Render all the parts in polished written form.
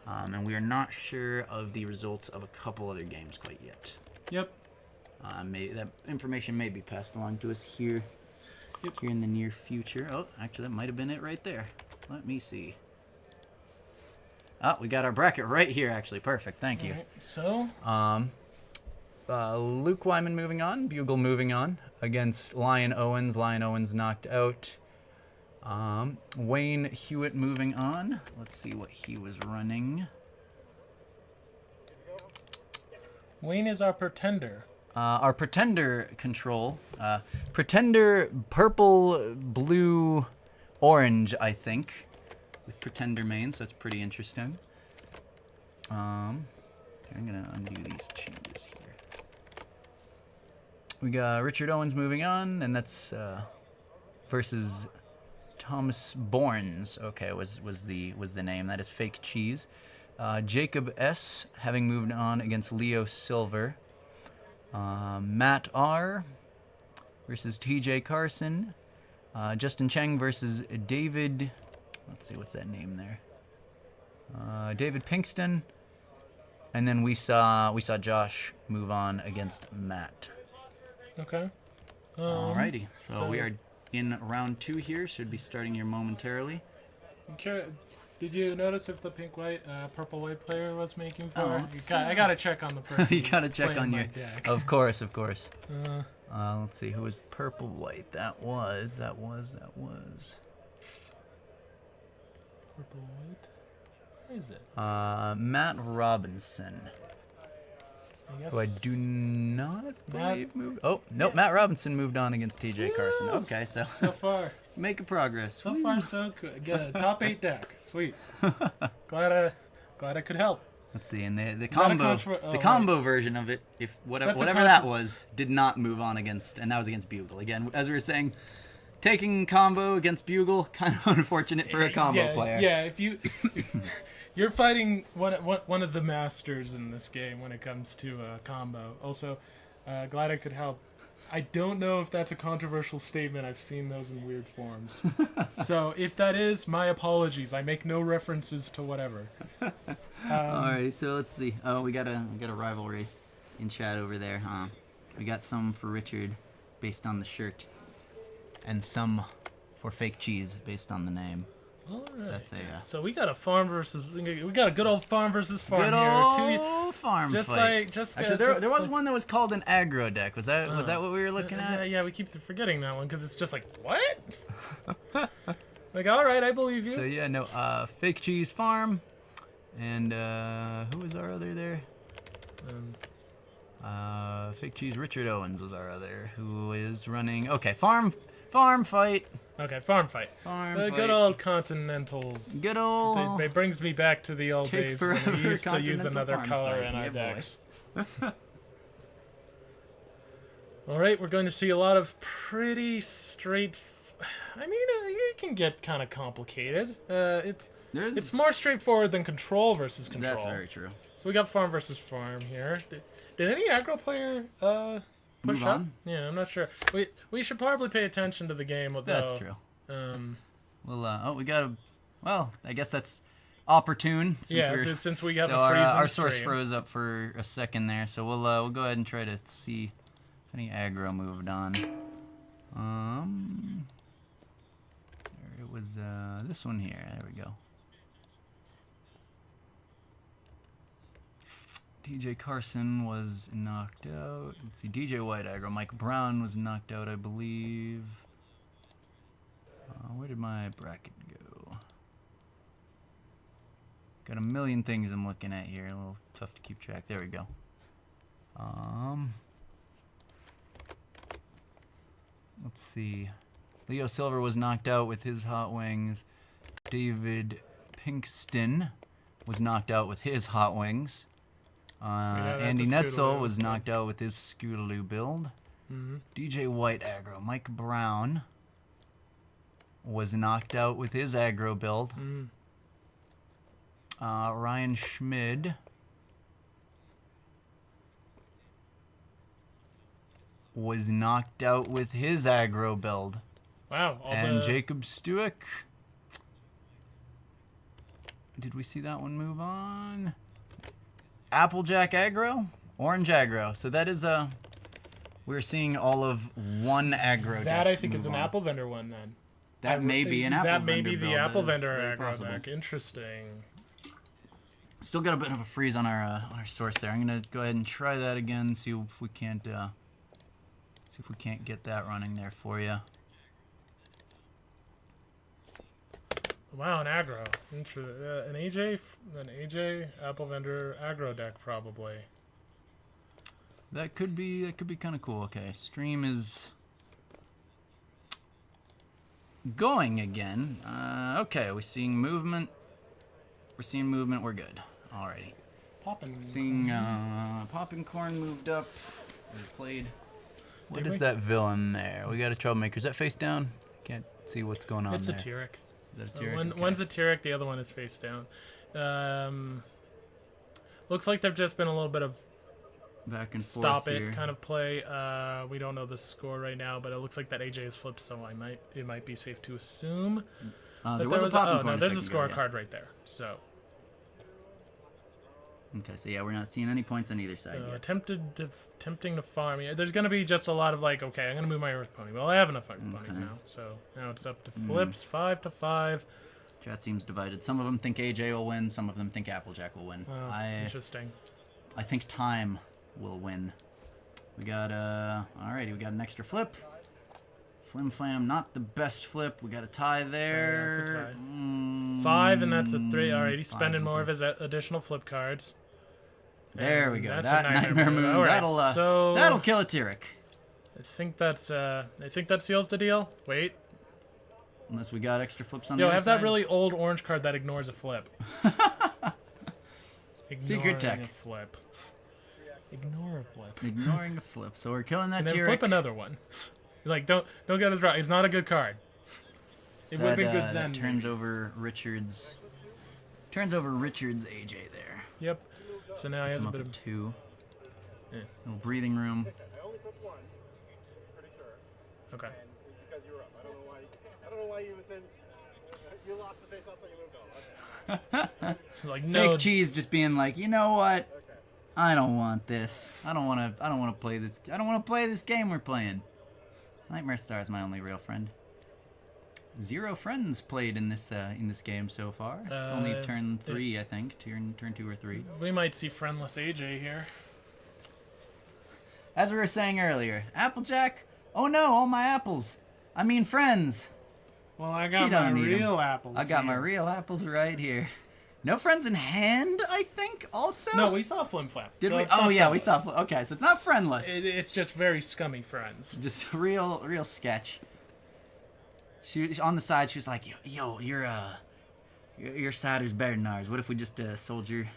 And we are not sure of the results of a couple other games quite yet. Yep. That information may be passed along to us here in the near future. Oh, actually, that might have been it right there. Let me see. Oh, we got our bracket right here, actually. Perfect. Thank you. All right, so? Luke Wyman moving on. Bugle moving on against Lion Owens. Lion Owens knocked out. Wayne Hewitt moving on. Let's see what he was running. Wayne is our pretender. Our pretender control. Pretender purple, blue, orange, I think. With pretender main, so it's pretty interesting. I'm going to undo these changes here. We got Richard Owens moving on, and that's versus Thomas Bournes. Okay, was the name. That is Fake Cheese. Jacob S. having moved on against Leo Silver. Matt R. versus TJ Carson. Justin Cheng versus David. Let's see, what's that name there? David Pinkston. And then we saw Josh move on against Matt. Okay. Alrighty. So we are in round 2 here. Should be starting here momentarily. Did you notice if the purple-white player was making for? Oh, I gotta check on the person. You gotta check on your deck. Of course. Let's see who was purple-white. That was. Purple-white. Where is it? Matt Robinson. Who I do not believe moved. Oh, nope. Matt Robinson moved on against TJ Carson. Okay, so far making progress. So far, so good. Get a top 8 deck. Sweet. glad I could help. Let's see, and the combo version of it, if whatever that was, did not move on against, and that was against Bugle. Again, as we were saying, taking combo against Bugle, kind of unfortunate for a combo player. Yeah, if you're fighting one of the masters in this game when it comes to combo. Also, glad I could help. I don't know if that's a controversial statement. I've seen those in weird forms. So if that is, my apologies. I make no references to whatever. Alright, so let's see. Oh, we got a rivalry in chat over there, huh? We got some for Richard based on the shirt, and some for Fake Cheese based on the name. All right. So that's so we got a farm versus. We got a good old farm versus farm good here. Old farm just fight. Actually, there was one that was called an aggro deck. Was that what we were looking at? Yeah, we keep forgetting that one because it's just like what? Like, all right, I believe you. So yeah, no, Fake Cheese farm, and who was our other there? Fake Cheese Richard Owens was our other, who is running. Okay, farm fight. Okay, farm fight. Good old Continentals. Good old. It brings me back to the old days when we used to use another color in our decks. All right, we're going to see a lot of pretty straight. I mean, it can get kind of complicated. It's more straightforward than control versus control. That's very true. So we got farm versus farm here. Did any aggro player push up? Yeah, I'm not sure. We should probably pay attention to the game. Though. That's true. We got I guess that's opportune. Since we have a freeze. Our source froze up for a second there, so we'll go ahead and try to see if any aggro moved on. It was this one here. There we go. DJ Carson was knocked out. Let's see, DJ White aggro. Mike Brown was knocked out, I believe. Where did my bracket go? Got a million things I'm looking at here. A little tough to keep track. There we go. Let's see. Leo Silver was knocked out with his Hot Wings. David Pinkston was knocked out with his Hot Wings. Andy Netzel was knocked out with his Scootaloo build. DJ White aggro. Mike Brown was knocked out with his aggro build. Ryan Schmid was knocked out with his aggro build. Wow. And Jacob Stuick Did we see that one move on? Applejack aggro, orange aggro. So that is we're seeing all of one aggro. That I think is an apple vendor one then. That may be an apple vendor. That may be the build. apple That is vendor very aggro possible. deck. Interesting. Still got a bit of a freeze on our source there. I'm gonna go ahead and try that again. See if we can't get that running there for you. Wow, an aggro. An AJ apple vendor aggro deck probably. That could be kind of cool. Okay, stream is going again. Okay, we're seeing movement. We're good. Alrighty. Poppin'. Seeing Poppin' Corn moved up. We played. What Did is we? that villain there? We got a troublemaker. Is that face down? Can't see what's going on It's there. a Tyrek. Is that a Tyrek? Okay. One's a Tyrek, the other one is face down. Looks like there've just been a little bit of Back and forth stop here. it kind of play. We don't know the score right now, but it looks like that AJ is flipped, so it might be safe to assume. There was a Poppin' Corn. There's a second ago, scorecard right there. So Okay, so yeah, we're not seeing any points on either side yet. tempting to farm. Yeah, there's gonna be just a lot of like, okay, I'm gonna move my Earth Pony. Well, I have enough Earth Ponies now, so now it's up to flips, 5-5. Chat seems divided. Some of them think AJ will win. Some of them think Applejack will win. Oh, interesting. I think time will win. We got alrighty, we got an extra flip. Flim Flam, not the best flip. We got a tie there. That's a tie. 5 and that's a 3. Alright, he's spending more of his additional flip cards. There we go. That's That a Nightmare Nightmare Moon. Moon. Alright, That'll kill a Tyrek. I think that seals the deal. Wait. Unless we got extra flips on Yo, the other have side. that really old orange card that ignores a flip. Secret tech. Ignoring a flip. Ignore a flip. Ignoring a flip. So we're killing that And then Tyrek. flip another one. Like, don't get this wrong. It's not a good card. It would have been good then. That turns over Richard's AJ there. Yep. So now he has a bit of 2. Yeah. Little breathing room. I only flipped one. Pretty sure. okay. And because you were up. I don't know why you was in. You lost the face off so you moved on. Okay. Like no. Fake cheese just being like, you know what? I don't want this. I don't want to play this. I don't want to play this game we're playing. Nightmare Star is my only real friend. 0 friends played in this game so far. It's only turn 3, I think. Turn 2 or 3. We might see friendless AJ here. As we were saying earlier, Applejack. Oh no, all my apples. I mean friends. Well, I She got my don't need 'em. real apples. I got my here. real apples right here. No friends in hand, I think. Also. No, we saw Flim Flap. Did so we? it's not Oh yeah, we friendless. saw. Okay, so it's not friendless. It's just very scummy friends. Just real sketch. She on the side. She was like, "Yo, your cider's better than ours. What if we just sold your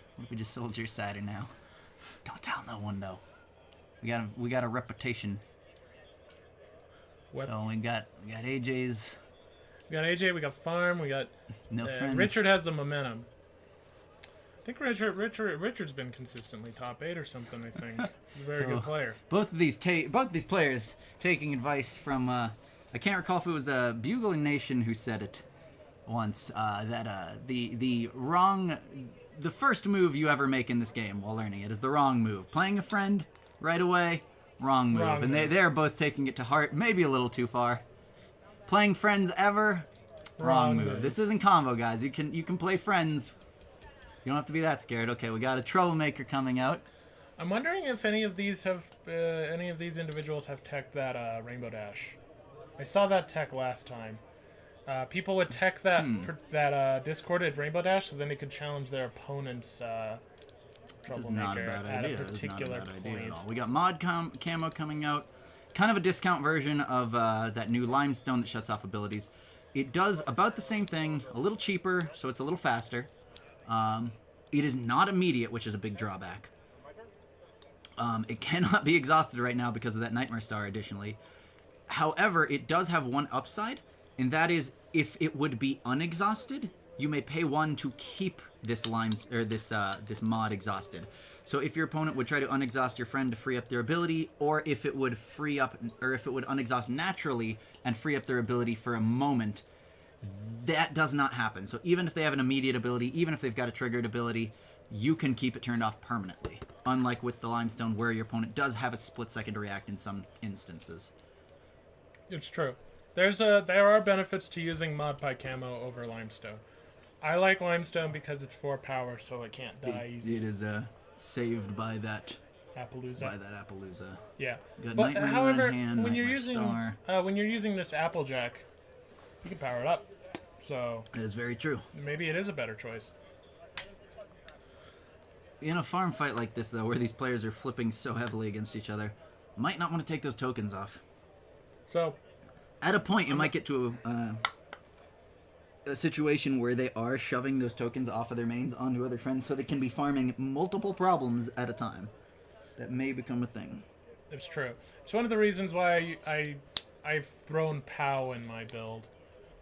cider now? Don't tell no one though. We got a reputation. What? So we got AJ's. We got AJ. We got Farm. We got No friends. Richard has the momentum. I think Richard's been consistently top 8 or something. I think he's a very good player. Both of these players taking advice from I can't recall if it was Bugling Nation who said it once that the first move you ever make in this game while learning it is the wrong move. Playing a friend right away, wrong move. Wrong And move. they're both taking it to heart, maybe a little too far. Playing friends ever, wrong move. This isn't combo, guys. You can play friends. You don't have to be that scared. Okay, we got a troublemaker coming out. I'm wondering if any of these individuals have teched that Rainbow Dash. I saw that tech last time. People would tech that Discord at Rainbow Dash, so then they could challenge their opponent's This is not a troublemaker bad at idea. a This is not a particular bad idea at point. all. We got mod camo coming out. Kind of a discount version of that new limestone that shuts off abilities. It does about the same thing, a little cheaper, so it's a little faster. It is not immediate, which is a big drawback. It cannot be exhausted right now because of that Nightmare Star additionally. However, it does have one upside, and that is if it would be unexhausted, you may pay 1 to keep this this mod exhausted. So if your opponent would try to unexhaust your friend to free up their ability, or if it would unexhaust naturally and free up their ability for a moment, that does not happen. So even if they have an immediate ability, even if they've got a triggered ability, you can keep it turned off permanently. Unlike with the Limestone, where your opponent does have a split second to react in some instances. It's true. There are benefits to using Mod Pie Camo over Limestone. I like Limestone because it's 4 power, so it can't die easy. It is saved by that Appaloosa. Appaloosa. Yeah. Got But Nightmare however, in hand, when you're Nightmare using Star. when you're using this Applejack, you can power it up. So That is very true. maybe it is a better choice. In a farm fight like this, though, where these players are flipping so heavily against each other, might not want to take those tokens off. So At a point, you might get to a situation where they are shoving those tokens off of their mains onto other friends, so they can be farming multiple problems at a time. That may become a thing. it's true. It's one of the reasons why I've thrown POW in my build,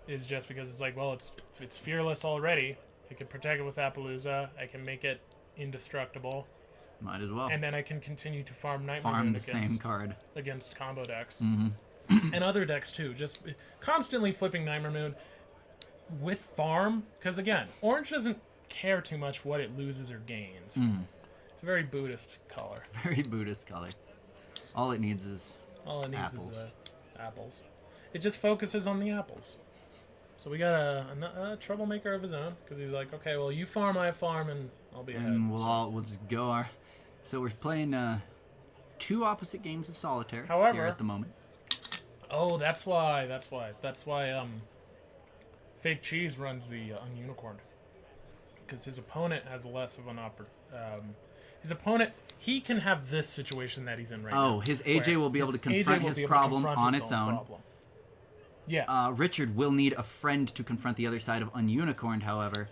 is just because it's like, well, it's fearless already. I can protect it with Appaloosa. I can make it indestructible, Might as well. and then I can continue to farm Nightmare Farm Moon the same card. against combo decks Mm-hmm. and other decks too. Just constantly flipping Nightmare Moon with farm, because again, Orange doesn't care too much what it loses or gains. It's a very Buddhist color. Very Buddhist color. All it needs is All it needs apples. is apples. It just focuses on the apples. So we got a troublemaker of his own, because he's like, okay, well, you farm, I farm, and I'll be ahead. And we'll just go our... So we're playing 2 opposite games of solitaire However- here at the moment. Oh, that's why Fake Cheese runs the Ununicorned. Because his opponent has less of an his opponent, he can have this situation that he's in right now. Oh, his AJ where will be able to AJ confront will his be able to problem confront on his its own. problem. Yeah. Richard will need a friend to confront the other side of Ununicorned, however.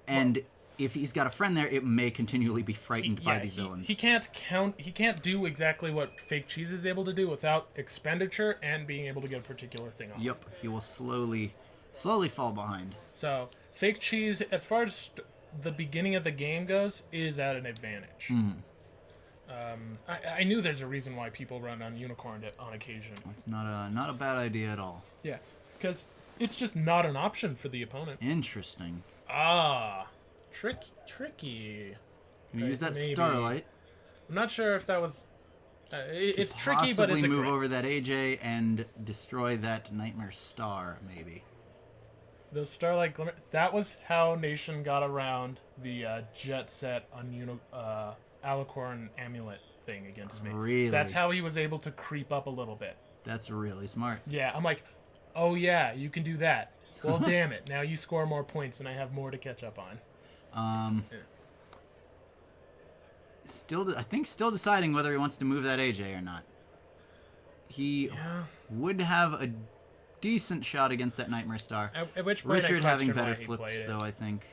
And if he's got a friend there, it may continually be frightened by these villains. He can't do exactly what Fake Cheese is able to do without expenditure and being able to get a particular thing off. Yep, he will slowly fall behind. So Fake Cheese, as far as the beginning of the game goes, is at an advantage. I knew there's a reason why people run on Unicorn on occasion. It's not a bad idea at all. Yeah, because it's just not an option for the opponent. Interesting. Tricky. Can you use that Maybe. Starlight? I'm not sure if that was. It's tricky, but Possibly it's a move great. over that AJ and destroy that Nightmare Star, maybe. The Starlight Glimmer. That was how Nation got around the Jet Set on Alicorn Amulet thing against me. Really? That's how he was able to creep up a little bit. That's really smart. Yeah, I'm like, oh yeah, you can do that. Well, damn it. Now you score more points and I have more to catch up on. I think still deciding whether he wants to move that AJ or not. He would have a decent shot against that Nightmare Star. At which point Richard I having question better why he flips, played it. though, I think.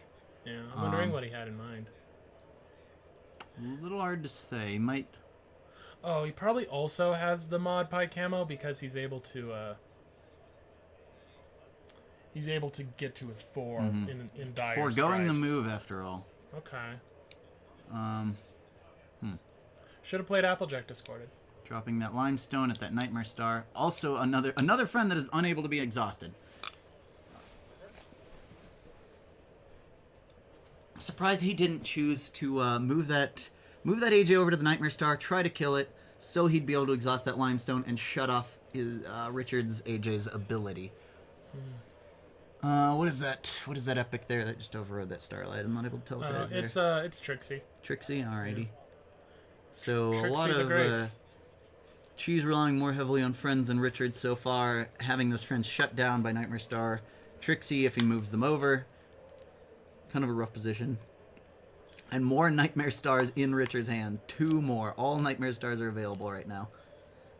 Yeah, I'm wondering what he had in mind. A little hard to say. He might... Oh, he probably also has the Mod Pie Camo because he's able to get to his 4 in dire Foregoing the stripes. move, after all. Okay. Should have played Applejack discorded. Dropping that Limestone at that Nightmare Star. Also, another friend that is unable to be exhausted. Surprised he didn't choose to move that AJ over to the Nightmare Star, try to kill it, so he'd be able to exhaust that Limestone and shut off his Richard's AJ's ability. What is that? What is that epic there that just overrode that Starlight? I'm not able to tell what that is. It's Trixie. Trixie, alrighty. So a Trixie lot the of Great. Cheese relying more heavily on friends than Richard so far, having those friends shut down by Nightmare Star. Trixie, if he moves them over, kind of a rough position. And more Nightmare Stars in Richard's hand. 2 more. All Nightmare Stars are available right now.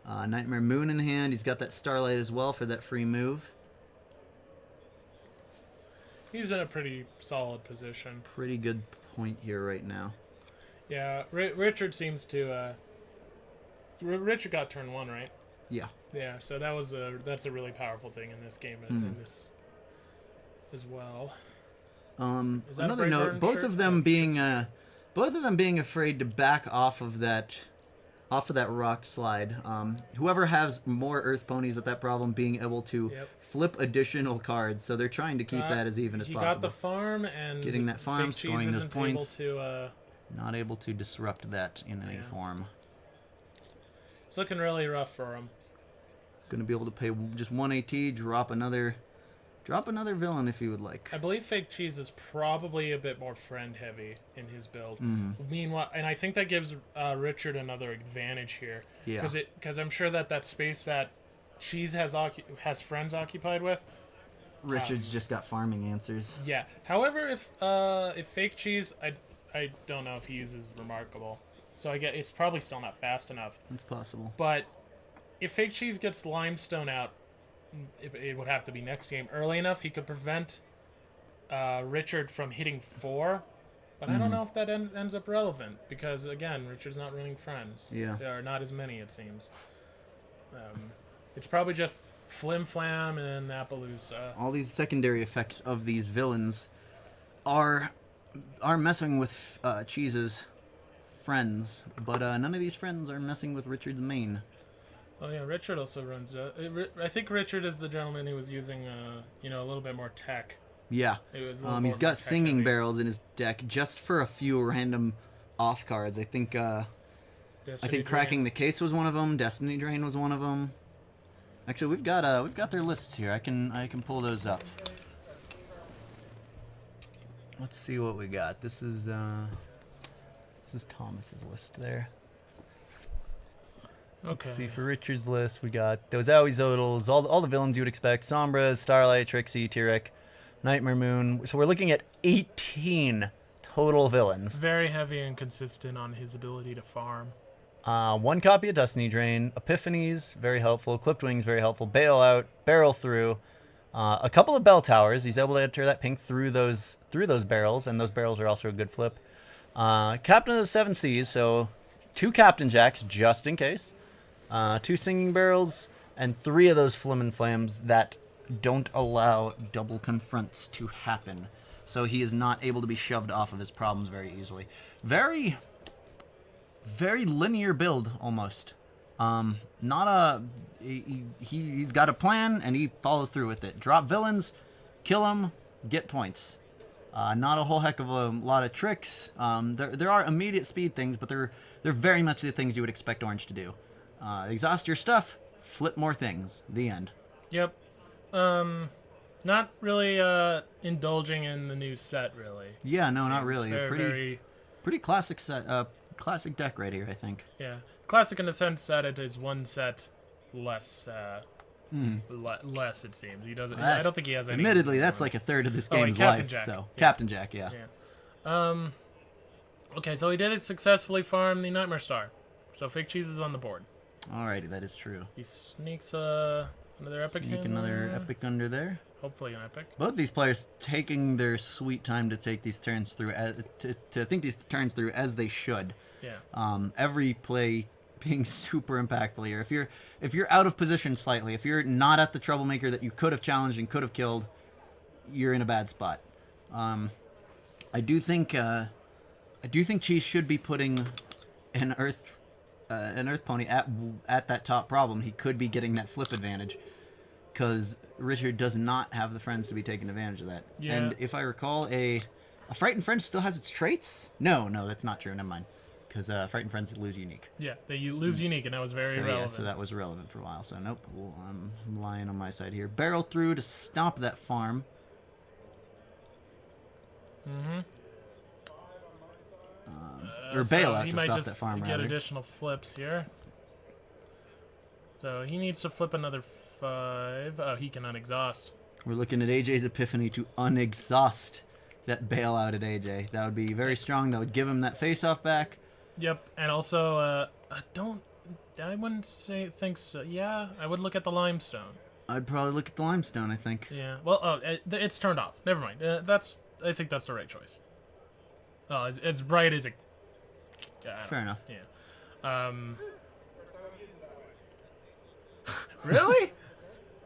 Nightmare Moon in hand. He's got that Starlight as well for that free move. He's in a pretty solid position. Pretty good point here right now. Yeah, Richard seems to. Richard got turn 1, right? Yeah. Yeah, so that's a really powerful thing in this game and in this as well. Is that a Another Brave note: Burn both shirt? of them being afraid to back off of that off of that rock slide. Whoever has more Earth ponies at that problem being able to Yep. flip additional cards, so they're trying to keep that as even as he possible. got the farm and Getting that farm, Fake Cheese scoring those isn't points. Able to, Not able to disrupt that in any form. it's looking really rough for him. Going to be able to pay just 1 AT, drop another villain if you would like. I believe Fake Cheese is probably a bit more friend heavy in his build. Mm-hmm. Meanwhile, and I think that gives Richard another advantage here. Yeah. Because I'm sure that space that Cheese has friends occupied with. Richard's just got farming answers. Yeah. However, if Fake Cheese, I don't know if he uses Remarkable, so I get it's probably still not fast enough. It's possible. But if Fake Cheese gets Limestone out, it would have to be next game early enough. He could prevent Richard from hitting 4, but I don't know if that ends up relevant because again, Richard's not running friends. Yeah. Or not as many, it seems. It's probably just Flim Flam and Appaloosa. All these secondary effects of these villains are messing with Cheese's friends, but none of these friends are messing with Richard's main. Oh yeah, Richard also runs. I think Richard is the gentleman who was using, a little bit more tech. Yeah. It was a little He's more got tech singing heavy. barrels in his deck just for a few random off cards. I think Destiny cracking Drain. the case was one of them. Destiny Drain was one of them. Actually, we've got their lists here. I can pull those up. Let's see what we got. This is Thomas's list there. Let's Okay. see, for Richard's list, we got those Owie Zodals, all the villains you would expect. Sombras, Starlight, Trixie, Tyrek, Nightmare Moon. So we're looking at 18 total villains. Very heavy and consistent on his ability to farm. 1 copy of Destiny Drain, Epiphanies, very helpful. Clipped Wings, very helpful. Bailout, Barrel Through. A couple of Bell Towers. He's able to enter that pink through those barrels, and those barrels are also a good flip. Captain of the Seven Seas, so 2 Captain Jacks just in case. 2 Singing Barrels, and 3 of those Flim and Flams that don't allow double confronts to happen. So he is not able to be shoved off of his problems very easily. Very, very linear build, almost. He's got a plan, and he follows through with it. Drop villains, kill them, get points. Not a whole heck of a lot of tricks. There are immediate speed things, but they're very much the things you would expect Orange to do. Exhaust your stuff, flip more things. The end. Yep. Not really indulging in the new set, really. Yeah, no, not Seems really. very, Pretty classic set. Classic deck right here, I think. yeah. Classic in the sense that it is one set less. Less, it seems. He doesn't. I don't think he has any. Admittedly, that's like a third of this game's Captain life. Jack. So Yeah. Captain Jack, yeah. Okay, so he did successfully farm the Nightmare Star. So Fake Cheese is on the board. Alrighty, that is true. He sneaks another epic. Sneak in another there. epic under there. Hopefully an epic. Both these players taking their sweet time to take these turns through, to think these turns through as they should. Yeah. Every play being super impactful here. If you're out of position slightly, if you're not at the troublemaker that you could have challenged and could have killed, you're in a bad spot. I do think Cheese should be putting an Earth pony at that top problem. He could be getting that flip advantage, because Richard does not have the friends to be taking advantage of that. Yeah. And if I recall, a Frightened Friend still has its traits? No, that's not true. Never mind. Because Frightened Friends lose unique. Yeah, you lose unique, and that was very So, relevant. yeah, so that was relevant for a while. So, nope. Well, I'm lying on my side here. Barrel through to stop that farm. Or So bailout he to might stop just that farm, get rather. additional flips here. So he needs to flip another 5. Oh, he can unexhaust. We're looking at AJ's Epiphany to unexhaust that bailout at AJ. That would be very strong. That would give him that face-off back. Yep, and also, I wouldn't think so. Yeah, I would look at the limestone. I'd probably look at the limestone, I think. Yeah, well, it's turned off. Never mind. I think that's the right choice. Oh, it's bright as a... Fair enough. Yeah. Really?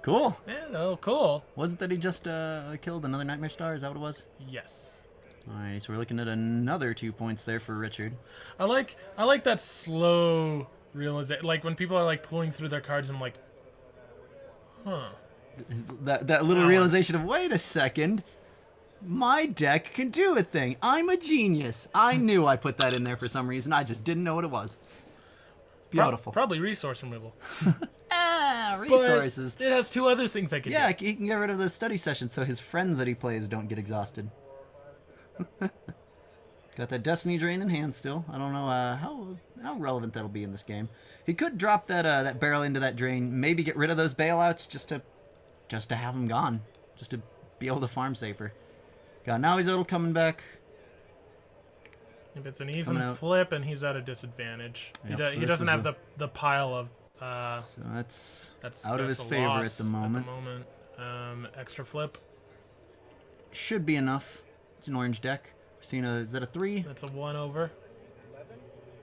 Cool. Yeah, oh, cool. Wasn't that he just killed another Nightmare Star? Is that what it was? Yes. Alright, so we're looking at another 2 points there for Richard. I like that slow realization. Like when people are like pulling through their cards, I'm like, huh. That little realization of, wait a second, my deck can do a thing. I'm a genius. I knew I put that in there for some reason. I just didn't know what it was. Beautiful. Probably resource removal. Resources. But it has 2 other things I can do. Yeah, he can get rid of those study sessions so his friends that he plays don't get exhausted. Got that Destiny Drain in hand still. I don't know how relevant that'll be in this game. He could drop that barrel into that drain, maybe get rid of those bailouts just to have them gone, just to be able to farm safer. God, now he's a little coming back. If it's an even flip and he's at a disadvantage, Yep, he doesn't have the pile of. So that's out of his favor at the moment. Extra flip should be enough. It's an orange deck. Is that a 3? That's a 1 over.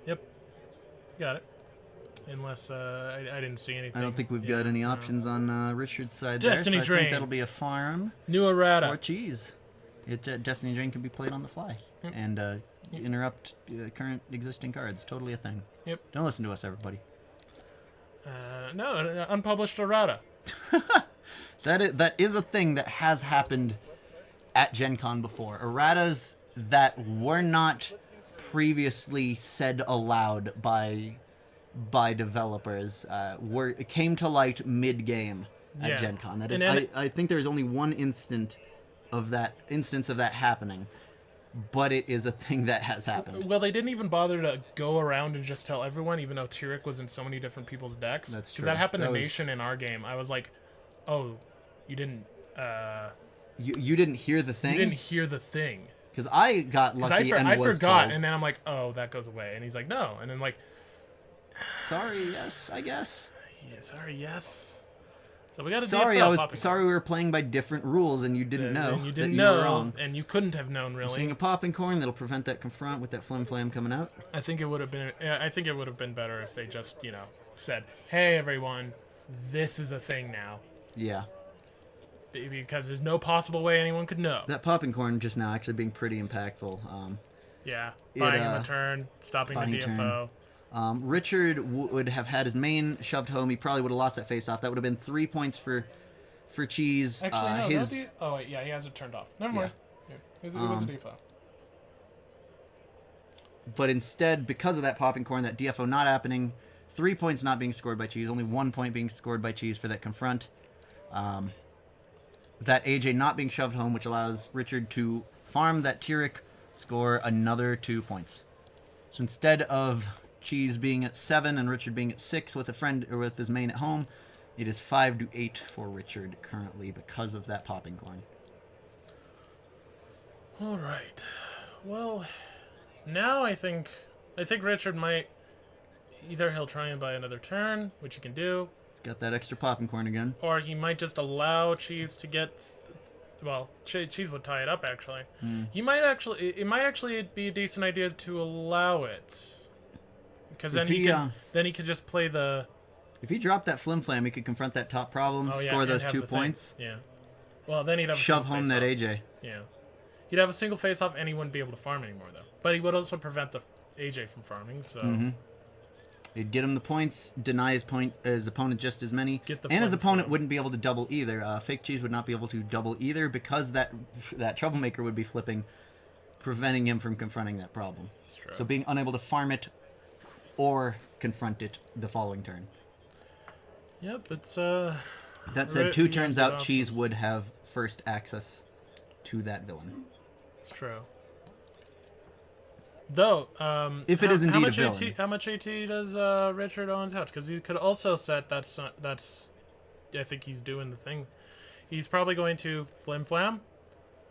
Yep, got it. Unless I didn't see anything. I don't think we've got any options on Richard's side Destiny there, so I Drain. think that'll be a farm. New errata. For cheese. Destiny Drain can be played on the fly and interrupt current existing cards. Totally a thing. Yep. Don't listen to us, everybody. No, unpublished errata. That is a thing that has happened at Gen Con before. Erratas that were not previously said aloud by developers came to light mid-game at Gen Con. That is, I think there's only one instance of that happening, but it is a thing that has happened. Well, they didn't even bother to go around and just tell everyone, even though Tyrek was in so many different people's decks. That's true. Because that happened to Nation in our game. I was like, oh, you didn't... You didn't hear the thing? You didn't hear the thing. Because I got lucky and was forgot, told. And then I'm like, oh, that goes away. And he's like, no. And then like... Sorry, yes, I guess. Yeah, sorry, yes. So we got a sorry we were playing by different rules and you didn't know. And you didn't that know, you were wrong. and you couldn't have known really. You're seeing a popping corn that'll prevent that confront with that flim flam coming out. I think it would have been. I think it would have been better if they just, said, "Hey, everyone, this is a thing now." Yeah. Because there's no possible way anyone could know. That popping corn just now actually being pretty impactful. Buying a return, stopping the DFO. Richard would have had his main shoved home. He probably would have lost that face-off. That would have been 3 points for cheese. Actually, no. Oh, wait, yeah, he has it turned off. Never mind. Yeah. It was a DFO. But instead, because of that popping corn, that DFO not happening, 3 points not being scored by cheese, only 1 point being scored by cheese for that confront. That AJ not being shoved home, which allows Richard to farm that Tyrek, score another 2 points. So instead of cheese being at 7 and Richard being at 6 with a friend or with his main at home, it is 5 to 8 for Richard currently because of that popping corn. All right. Well, now I think Richard might he'll try and buy another turn, which he can do. It's got that extra popping corn again. Or he might just allow cheese to get. Well, cheese would tie it up actually. It might actually be a decent idea to allow it, because then he could just play the. If he dropped that flim flam, he could confront that top problem, score those 2 points. Yeah. Well, then he'd have shove home that AJ. Yeah. He'd have a single face off, and he wouldn't be able to farm anymore though. But he would also prevent the AJ from farming. So. He'd get him the points, deny his opponent just as many, and his opponent wouldn't be able to double either. Fake cheese would not be able to double either because that troublemaker would be flipping, preventing him from confronting that problem. That's true. So being unable to farm it or confront it the following turn. Yep, it's That said, 2 turns out, cheese would have first access to that villain. It's true. Though, if it is indeed a villain. How much AT does Richard Owens have? Because you could also set that's. I think he's doing the thing. He's probably going to flim flam,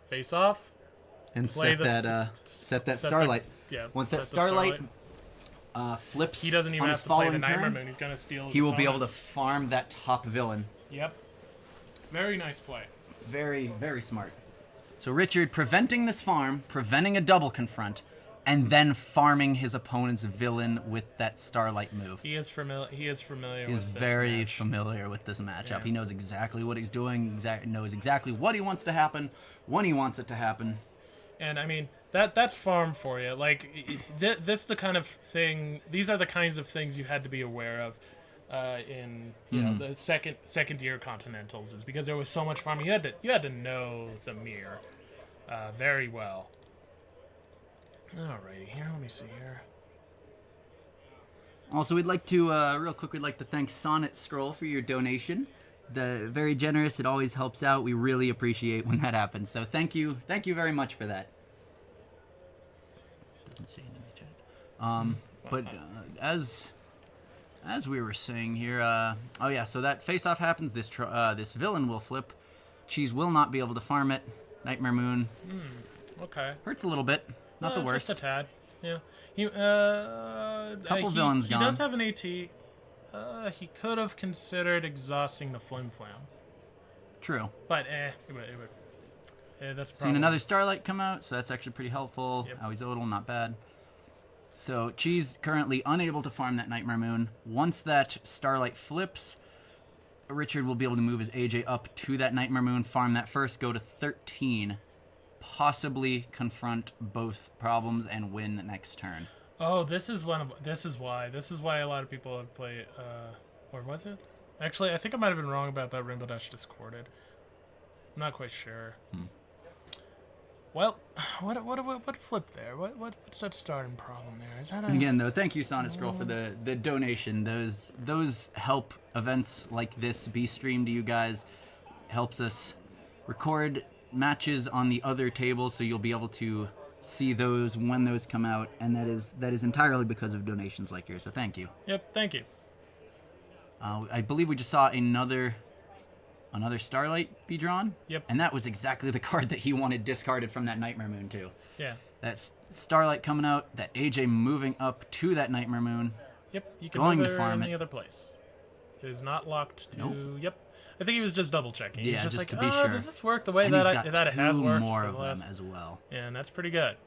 face off, and set that starlight. Once that starlight flips, he doesn't even have to play the Nightmare Moon. He's gonna steal. He will be able to farm that top villain. Yep. Very nice play. Very, very smart. So Richard preventing this farm, preventing a double confront, and then farming his opponent's villain with that starlight move. He is familiar. He is very familiar with this matchup. Yeah. He knows exactly what he's doing. Knows exactly what he wants to happen, when he wants it to happen. And I mean, That's farm for you. Like this the kind of thing. These are the kinds of things you had to be aware of in know the second year Continentals, is because there was so much farming. You had to know the mirror very well. Alrighty, here. Let me see here. Also, we'd like to, real quick, we'd like to thank Sonnet Scroll for your donation. Very generous. It always helps out. We really appreciate when that happens. So thank you very much for that. Doesn't say it in the chat. But as we were saying here, oh yeah, so that face-off happens. This villain will flip. Cheese will not be able to farm it. Nightmare Moon. Okay. Hurts a little bit. Not the worst. Just a tad. Yeah. Couple villains gone. He does have an AT. He could have considered exhausting the Flim Flam. True. But that's probably... Seen another Starlight come out, so that's actually pretty helpful. Yep. Aoi's Odal, not bad. So Cheese currently unable to farm that Nightmare Moon. Once that Starlight flips, Richard will be able to move his AJ up to that Nightmare Moon, farm that first, go to 13, possibly confront both problems and win next turn. Oh, this is why a lot of people have played. Or was it? Actually, I think I might have been wrong about that Rainbow Dash Discorded. I'm not quite sure. Well, what flipped there? What's that starting problem there? Is that a... Again, though, thank you, Sonnet Scroll, for the donation. Those help events like this be streamed to you guys. Helps us record matches on the other tables, so you'll be able to see those when those come out, and that is entirely because of donations like yours. So thank you. Yep, thank you. I believe we just saw another Starlight be drawn. Yep. And that was exactly the card that he wanted discarded from that Nightmare Moon too. Yeah. That's Starlight coming out, that AJ moving up to that Nightmare Moon. Yep, you can Going move to it farm any it. other place. It is not locked to... Nope. Yep. I think he was just double checking. Yeah, He's just just like, to be sure. does this work the way And that he's got it has two worked? more for of the last... them as well. Yeah, and that's pretty good.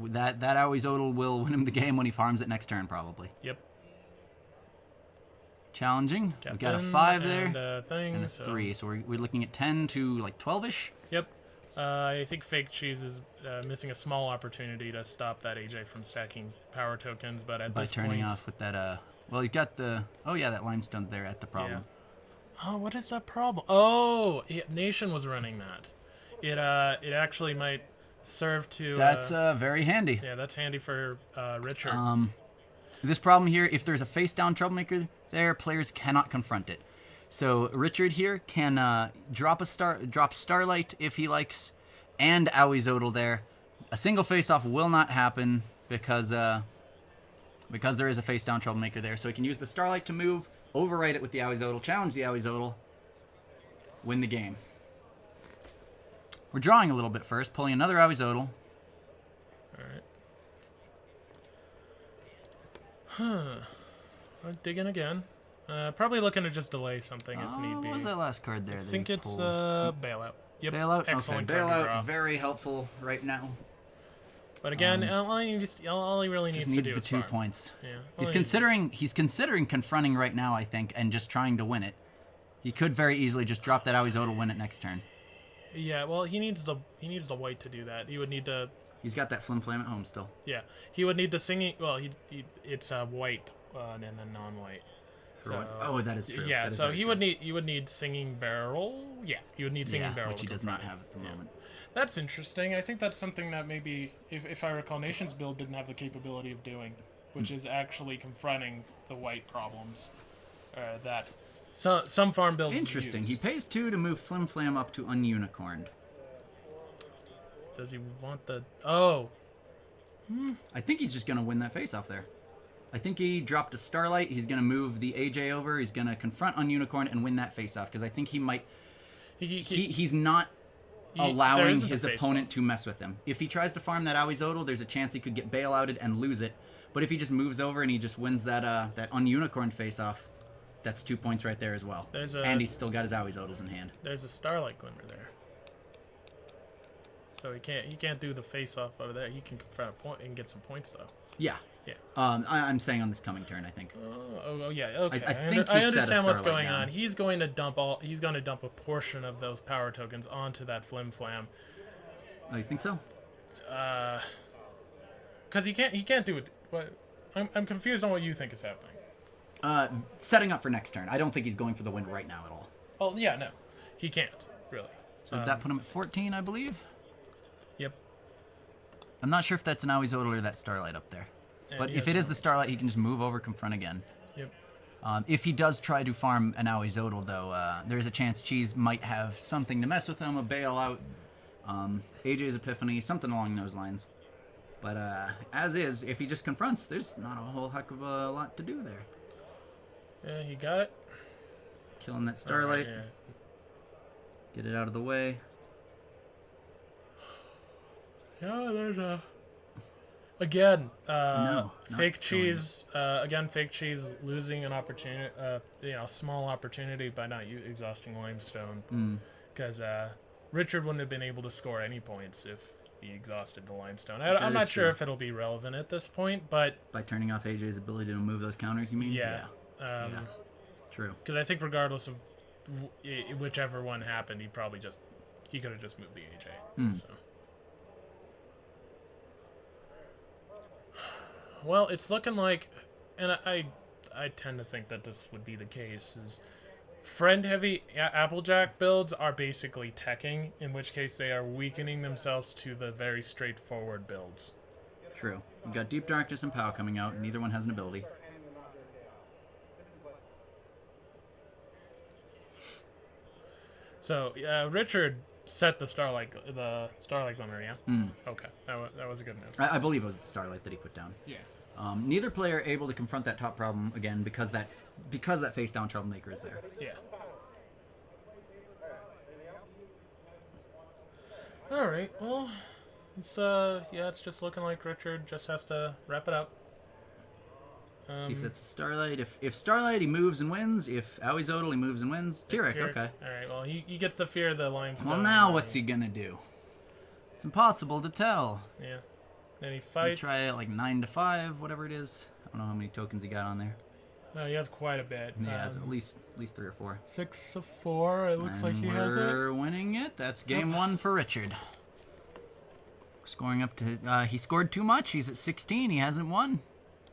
That Aoi's Odal will win him the game when he farms it next turn, probably. Yep. Challenging. We got a Captain 5 there and a thing, and a 3, so we're looking at 10 to like 12ish. Yep. I think Fake Cheese is missing a small opportunity to stop that AJ from stacking power tokens, but at By this turning point... off with that well, he's got the that limestone's there at the problem. Oh, what is that problem? Oh, Nation was running that. It actually might serve to... That's very handy. Yeah, that's handy for Richard. This problem here, if there's a face-down troublemaker there, players cannot confront it. So Richard here can drop Starlight if he likes, and Aoi's Odal there. A single face-off will not happen because there is a face-down troublemaker there. So he can use the Starlight to move, overwrite it with the Aoi's Odal, challenge the Aoi's Odal, win the game. We're drawing a little bit first, pulling another Aoi's Odal. Alright. I'll dig in again. Probably looking to just delay something if need be. What was that last card there? I think it's Bailout. Yep. Bailout? Excellent Okay, card to draw. Bailout, very helpful right now. But again, all he really needs Just to needs do the is 2 farm. points. Yeah. He's considering confronting right now, I think, and just trying to win it. He could very easily just drop that Aoi's Odal, win it next turn. Yeah, well, he needs the white to do that. He would need to... He's got that Flim Flam at home still. Yeah, he would need the singing... Well, it's white and then non-white. So, oh, that is true. Yeah, that is so very he true. would need Singing Barrel. Yeah, he would need Singing Barrel. which he does not have at the moment. That's interesting. I think that's something that maybe, if I recall, Nation's build didn't have the capability of doing, which is actually confronting the white problems that some farm builds Interesting. use. He pays 2 to move Flim Flam up to Ununicorned. Does he want the... Oh. I think he's just going to win that face-off there. I think he dropped a Starlight. He's going to move the AJ over. He's going to confront Ununicorn and win that face-off, because I think he might... He's not allowing his opponent to mess with him. If he tries to farm that Aoi's Odal, there's a chance he could get bailouted and lose it. But if he just moves over and he just wins that Ununicorn face-off, that's 2 points right there as well. And he's still got his Aoi's Odals in hand. There's a Starlight Glimmer there. So he can't do the face-off over there. He can confront a point and get some points, though. Yeah. Yeah. I'm saying on this coming turn, I think. Oh yeah. Okay. I think I he set a understand what's Starlight going down. on. He's going to dump a portion of those power tokens onto that Flim Flam. Oh, you think so? Because he can't do it. What? I'm confused on what you think is happening. Setting up for next turn. I don't think he's going for the win right now at all. Oh yeah, no, he can't really. So that put him at 14, I believe. Yep. I'm not sure if that's an Aoizotl or that Starlight up there. And But he if has it is no- the Starlight, he can just move over, confront again. Yep. If he does try to farm an Aoizotl, though, there's a chance Cheese might have something to mess with him, a bailout, AJ's Epiphany, something along those lines. But as is, if he just confronts, there's not a whole heck of a lot to do there. Yeah, he got it. Killing that Starlight, Yeah. get it out of the way. Yeah, there's a. Again, No, fake not cheese. Again, fake cheese losing an opportunity. Small opportunity by not exhausting limestone. Because Richard wouldn't have been able to score any points if he exhausted the limestone. I'm is not sure true. if it'll be relevant at this point, but By turning off AJ's ability to move those counters, you mean? yeah. Yeah, true. Because I think regardless of whichever one happened, he could have just moved the AJ. So. Well, it's looking like, and I tend to think that this would be the case, is friend-heavy Applejack builds are basically teching, in which case they are weakening themselves to the very straightforward builds. True. You got Deep Darkness and POW coming out, and neither one has an ability. So, Richard set the Starlight Glimmer, yeah? Okay, that was a good move. I believe it was the Starlight that he put down. Yeah. Neither player able to confront that top problem again because that face down troublemaker is there. Yeah. All right. Well, it's just looking like Richard just has to wrap it up. See if that's a Starlight. If Starlight, he moves and wins. If Aoizotl, he moves and wins. Tyrek, okay. All right. Well, he gets the fear of the limestone. Well, now what's he gonna do? It's impossible to tell. Yeah. Then he You fights. try it like 9 to 5, whatever it is. I don't know how many tokens he got on there. He has quite a bit. Yeah, it's at least 3 or 4. 6 of 4. It looks like And he has it. we're winning it. That's game 1 for Richard. Scoring up to he scored too much. He's at 16. He hasn't won.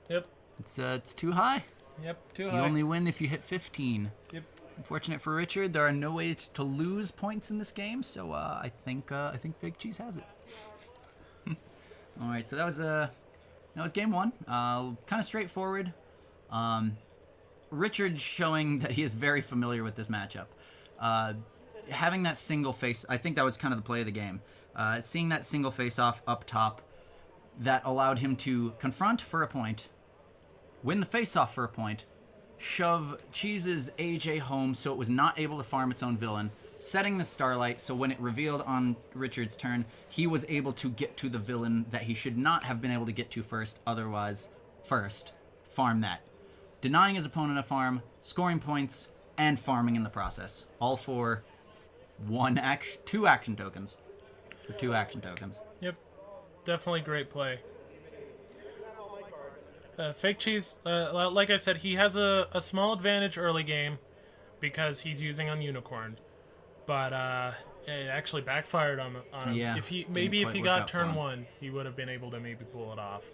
Yep. It's too high. Yep. Too You high. only win if you hit 15. Yep. Unfortunate for Richard, there are no ways to lose points in this game, so I think Fake Cheese has it. All right, so that was game 1. Kind of straightforward. Richard showing that he is very familiar with this matchup. Having that single face, I think that was kind of the play of the game. Seeing that single face off up top, that allowed him to confront for a point, win the face off for a point, shove Cheese's AJ home so it was not able to farm its own villain, setting the Starlight so when it revealed on Richard's turn, he was able to get to the villain that he should not have been able to get to first, otherwise first, farm that. Denying his opponent a farm, scoring points, and farming in the process. All for 2 action tokens. For 2 action tokens. Yep. Definitely great play. Fake Cheese, like I said, he has a small advantage early game because he's using on Unicorn. But it actually backfired on him. Yeah, If he didn't quite work got out for turn him. 1, he would have been able to maybe pull it off.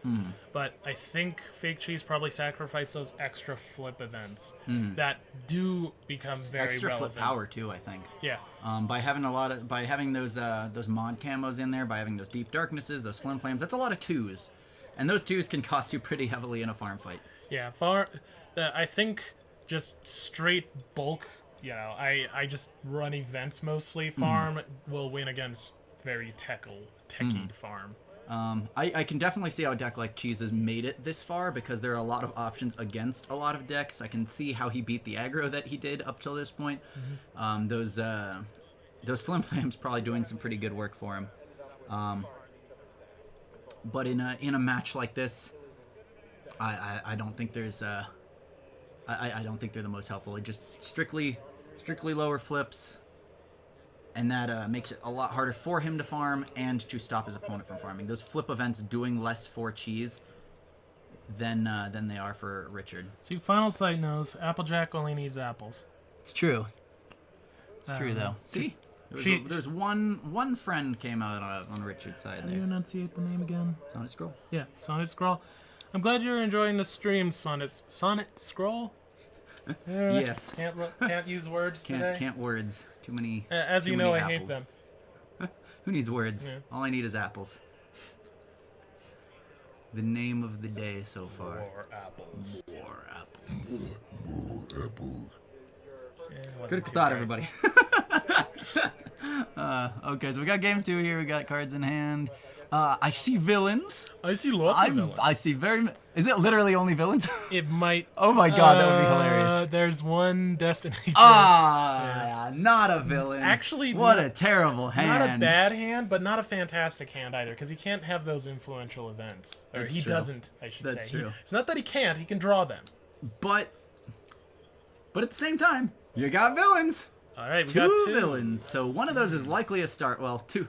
But I think Fake Cheese probably sacrificed those extra flip events that do become very Extra relevant. flip power too, I think. Yeah. By having those mod camos in there, by having those deep darknesses, those flim flames, that's a lot of 2s, and those 2s can cost you pretty heavily in a farm fight. Yeah, I think just straight bulk, I just run events mostly. Farm will win against very techy farm. I can definitely see how a deck like Cheese has made it this far because there are a lot of options against a lot of decks. I can see how he beat the aggro that he did up till this point. Those flim flams probably doing some pretty good work for him. But in a match like this, I don't think there's I don't think they're the most helpful. It just strictly lower flips, and that makes it a lot harder for him to farm and to stop his opponent from farming. Those flip events doing less for Cheese than they are for Richard. See, Final Sight knows Applejack only needs apples. It's true. It's true though. See, There's one friend came out on Richard's side How do you there. enunciate the name again? Sonnet Scroll. Yeah, Sonnet Scroll. I'm glad you're enjoying the stream, Sonnet Scroll. Yes. Can't use words today. Can't words. Too many. As too you know, I many hate apples. them. Who needs words? Yeah. All I need is apples. The name of the day so far. More apples. More apples. Yeah, it Good wasn't too thought, great. everybody. Okay, so we got game 2 here. We got cards in hand. I see villains. I see lots of villains. I see Is it literally only villains? It might. Oh my god, that would be hilarious. There's one Destiny. Not a villain. Actually, what a terrible hand. Not a bad hand, but not a fantastic hand either, because he can't have those influential events. Or That's he true. doesn't, I should That's say. true. It's not that he can't, he can draw them. But at the same time, you got villains. All right, we Two got two villains. So one of those is likely a start. Well, two.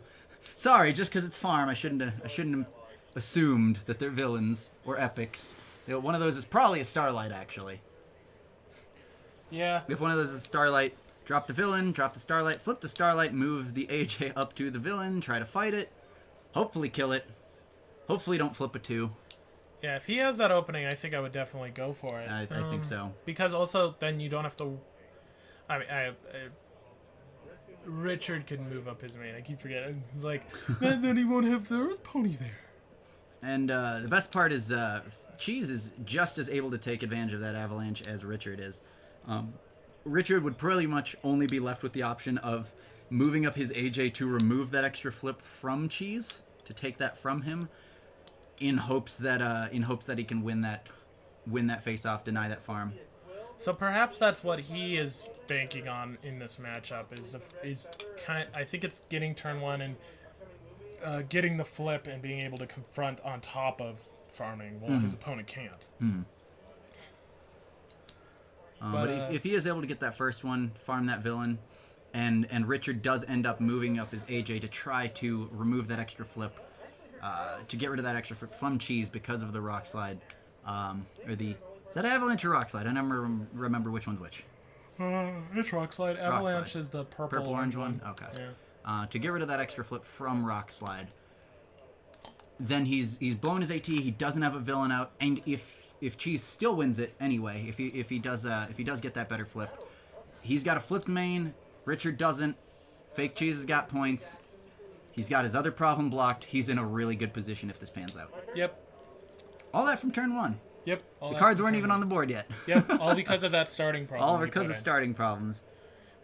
Sorry, just because it's farm, I shouldn't have assumed that they're villains or epics. One of those is probably a Starlight, actually. Yeah. If one of those is Starlight, drop the villain, drop the Starlight, flip the Starlight, move the AJ up to the villain, try to fight it, hopefully kill it. Hopefully don't flip a 2. Yeah, if he has that opening, I think I would definitely go for it. I think so. Because also, then you don't have to... I mean, Richard can move up his main. I keep forgetting. He's like, then he won't have the Earth Pony there. And the best part is Cheese is just as able to take advantage of that avalanche as Richard is. Richard would pretty much only be left with the option of moving up his AJ to remove that extra flip from Cheese, to take that from him, in hopes that he can win that face-off, deny that farm. So perhaps that's what he is banking on in this matchup. I think it's getting turn 1 and getting the flip and being able to confront on top of farming while his opponent can't. But if he is able to get that first one, farm that villain, and Richard does end up moving up his AJ to try to remove that extra flip, to get rid of that extra flip from Cheese because of the rock slide, is that Avalanche or Rock Slide? I never remember which one's which. It's Rock Slide. Avalanche is the purple-orange one. Okay. Yeah. To get rid of that extra flip from Rock Slide. Then he's blown his AT. He doesn't have a villain out, and if Cheese still wins it anyway, if he does get that better flip, he's got a flipped main. Richard doesn't. Fake Cheese has got points. He's got his other problem blocked. He's in a really good position if this pans out. Yep. All that from turn 1. Yep. The cards weren't even on the board yet. Yep. All because of that starting problem. All because of starting problems.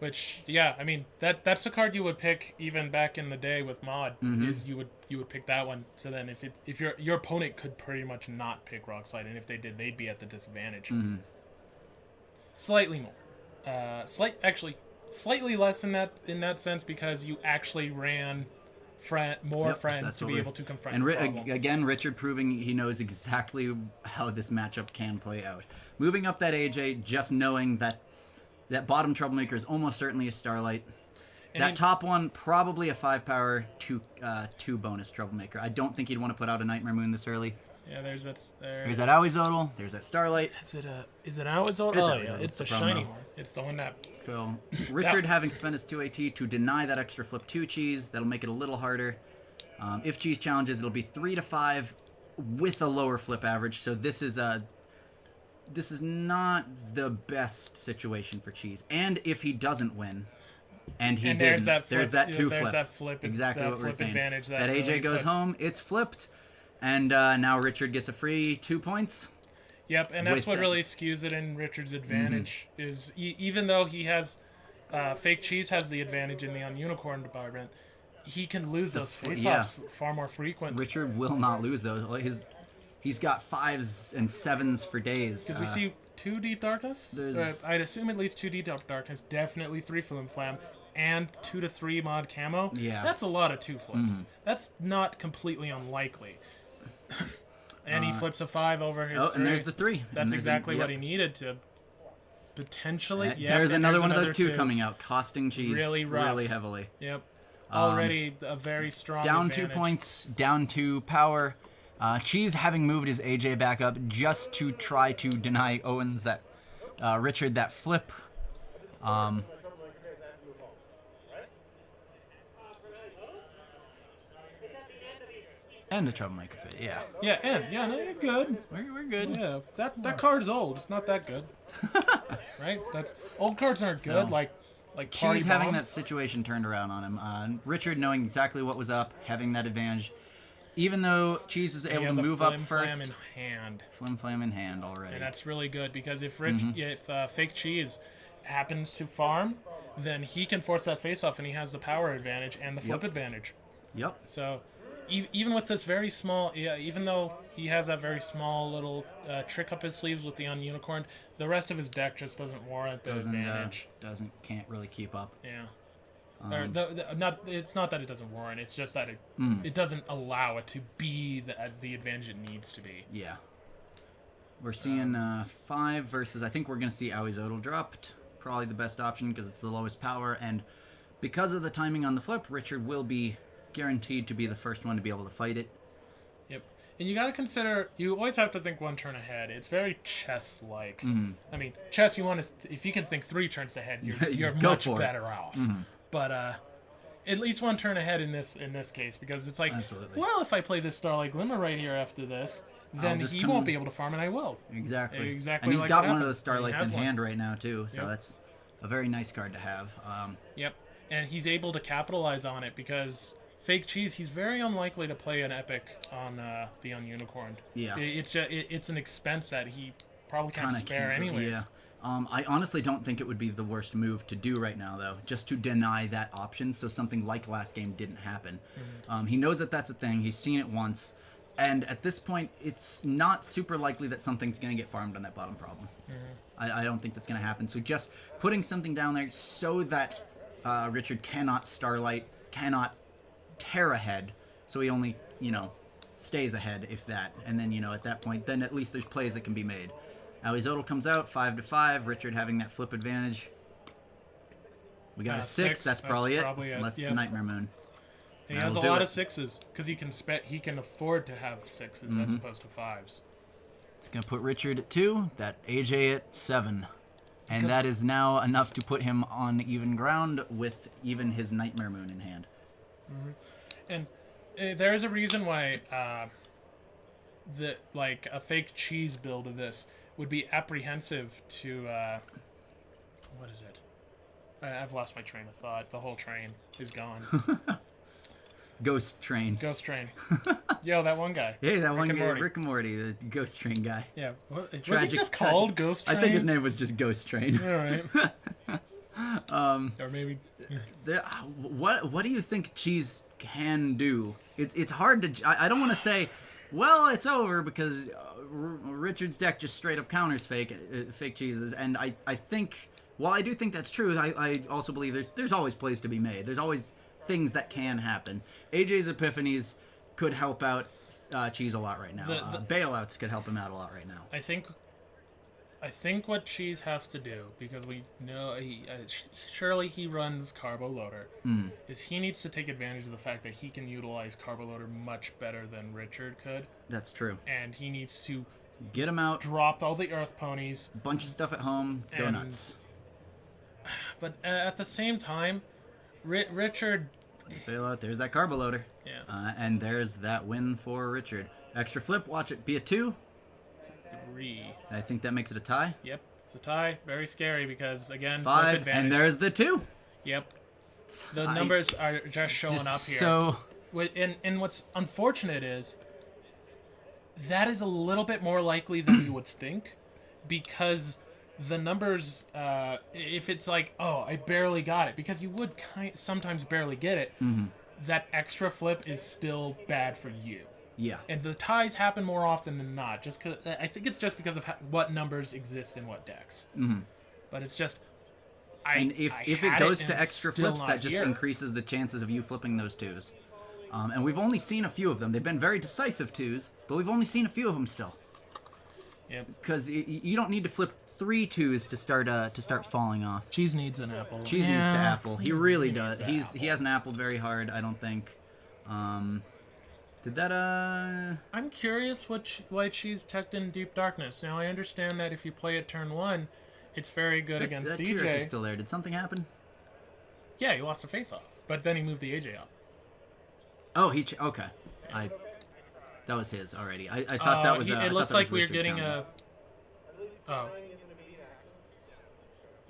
Which, yeah, I mean that's the card you would pick even back in the day with Mod. Is you would pick that one. So then if your opponent could pretty much not pick Rock Slide, and if they did, they'd be at the disadvantage. Slightly more. Slightly less in that sense, because you actually ran more friends to be able to confront and the problem. again, Richard proving he knows exactly how this matchup can play out. Moving up that AJ, just knowing that bottom troublemaker is almost certainly a Starlight. And that top one, probably a 5-power, 2 bonus troublemaker. I don't think he'd want to put out a Nightmare Moon this early. Yeah, there's that Awizodal, there's that Starlight. Is it Awizodal? It's Oh, Awizodal. yeah, it's the It's the shiny promo. one. It's the one that... So, Richard having spent his 2 AT to deny that extra flip 2 Cheese, that'll make it a little harder. If Cheese challenges, it'll be 3 to 5 with a lower flip average. So this is not the best situation for Cheese. And if he doesn't win, and he didn't, there's that there's flip, that 2 there's flip. that flip. Exactly that what we're flip saying. advantage That AJ really goes puts- home, it's flipped, and now Richard gets a free 2 points. Yep, and that's with what it. really skews it in Richard's advantage. Is even though he has Fake Cheese has the advantage in the Unicorn department, he can lose those face-offs far more frequently. Richard will not lose those. He's got 5s and 7s for days. Because we see 2 Deep Darkness. I'd assume at least 2 Deep Darkness, definitely 3 Flim Flam, and 2 to 3 Mod Camo. Yeah. That's a lot of 2 flips. That's not completely unlikely. And he flips a 5 over his 3. And there's the 3. That's exactly what he needed to potentially. There's another one of those 2 coming out, costing Cheese Really rough. really heavily. Yep. Already a very strong Down advantage. 2 points, down 2 power. Cheese having moved his AJ back up just to try to deny Owens Richard that flip. And a troublemaker fit. Yeah, Yeah, and yeah, no, you're good. we're good. Yeah, that card's old. It's not that good. Right? That's old cards aren't good. So, Like Party Cheese having Bomb. that situation turned around on him. Richard knowing exactly what was up, having that advantage. Even though Cheese was He able has to a move up Flim first. Flam in hand, Flim Flam in hand already. and that's really good because if Fake Cheese happens to farm, then he can force that face off, and he has the power advantage and the flip Yep. advantage. Yep. So, even with this very small, even though he has that very small little trick up his sleeves with the Ununicorn, the rest of his deck just doesn't warrant the advantage. Can't really keep up. Yeah. Or it's not that it doesn't warrant. It's just that it doesn't allow it to be the advantage it needs to be. Yeah. We're seeing 5 versus, I think we're going to see Awizodal dropped. Probably the best option because it's the lowest power. And because of the timing on the flip, Richard will be guaranteed to be the first one to be able to fight it. Yep. And you got to consider, you always have to think one turn ahead. It's very chess-like. I mean, chess, you want to, if you can think 3 turns ahead, you're Go much for it. better off. But at least one turn ahead in this case, because it's like, Absolutely. well, if I play this Starlight Glimmer right here after this, then just he come won't in. be able to farm, and I will. Exactly. Exactly And he's like got what one of happened. those Starlights He has in one. hand right now, too. So Yep. that's a very nice card to have. Yep. And he's able to capitalize on it because Fake Cheese, he's very unlikely to play an epic on the Ununicorned. Yeah. It's an expense that he probably can't Kinda spare can't- anyways. Yeah. I honestly don't think it would be the worst move to do right now, though, just to deny that option so something like last game didn't happen. He knows that that's a thing. He's seen it once. And at this point, it's not super likely that something's going to get farmed on that bottom problem. I don't think that's going to happen. So just putting something down there so that Richard cannot Starlight, cannot tear ahead, so he only, stays ahead, if that. And then, at that point, then at least there's plays that can be made. Awizodal comes out, 5-5. Richard having that flip advantage. We got a 6. That's probably it. Unless it's a Nightmare Moon. And he has a lot of 6s because he can afford to have 6s as opposed to 5s. It's going to put Richard at 2, that AJ at 7. And that is now enough to put him on even ground with even his Nightmare Moon in hand. And there is a reason why a Fake Cheese build of this would be apprehensive to what is it? I've lost my train of thought. The whole train is gone. Ghost Train. Ghost Train. Yo, that one guy. Hey, that Rick one and guy, Morty. Rick and Morty, the Ghost Train guy. Yeah. Was he Tragic- just tragic- called Ghost Train? I think his name was just Ghost Train. All right. Or maybe. What do you think Cheese can do? It's hard to. I don't want to say, well, it's over because Richard's deck just straight up counters fake cheeses, and I think. While I do think that's true, I also believe there's always plays to be made. There's always things that can happen. AJ's Epiphanies could help out Cheese a lot right now. Bailouts could help him out a lot right now. I think what Cheese has to do, because we know surely he runs Carbo Loader, is he needs to take advantage of the fact that he can utilize Carbo Loader much better than Richard could, That's true. and he needs to Get him out. drop all the Earth Ponies. Bunch of stuff at home. Go And- nuts. But at the same time, Richard, Bailout. There's that Carbo Loader. yeah, And there's that win for Richard. Extra flip. Watch it be a 2. 3. I think that makes it a tie. Yep, it's a tie. Very scary because again, flip 5. advantage. And there's the 2. Yep, the numbers are just showing Just up here. so. And what's unfortunate is that is a little bit more likely than you would think, because the numbers, if it's like, oh, I barely got it, because you would sometimes barely get it, that extra flip is still bad for you. Yeah. And the ties happen more often than not. Just cause, I think it's just because of what numbers exist in what decks. But it's just, And if it had goes and to it's extra still flips, not that just here. increases the chances of you flipping those 2s. And we've only seen a few of them. They've been very decisive 2s, but we've only seen a few of them still. Yep. Because you don't need to flip 3 2s to start falling off. Cheese needs an apple. Cheese needs to apple. He really does. needs to He hasn't appled very hard, I don't think. Did that I'm curious why Cheese teched in Deep Darkness. Now, I understand that if you play it turn 1, it's very good against that T-Rex DJ. is still there. Did something happen? Yeah, he lost a face-off, but then he moved the AJ up. Oh, okay. That was his already. I thought that was. It looks like we're getting a. Oh.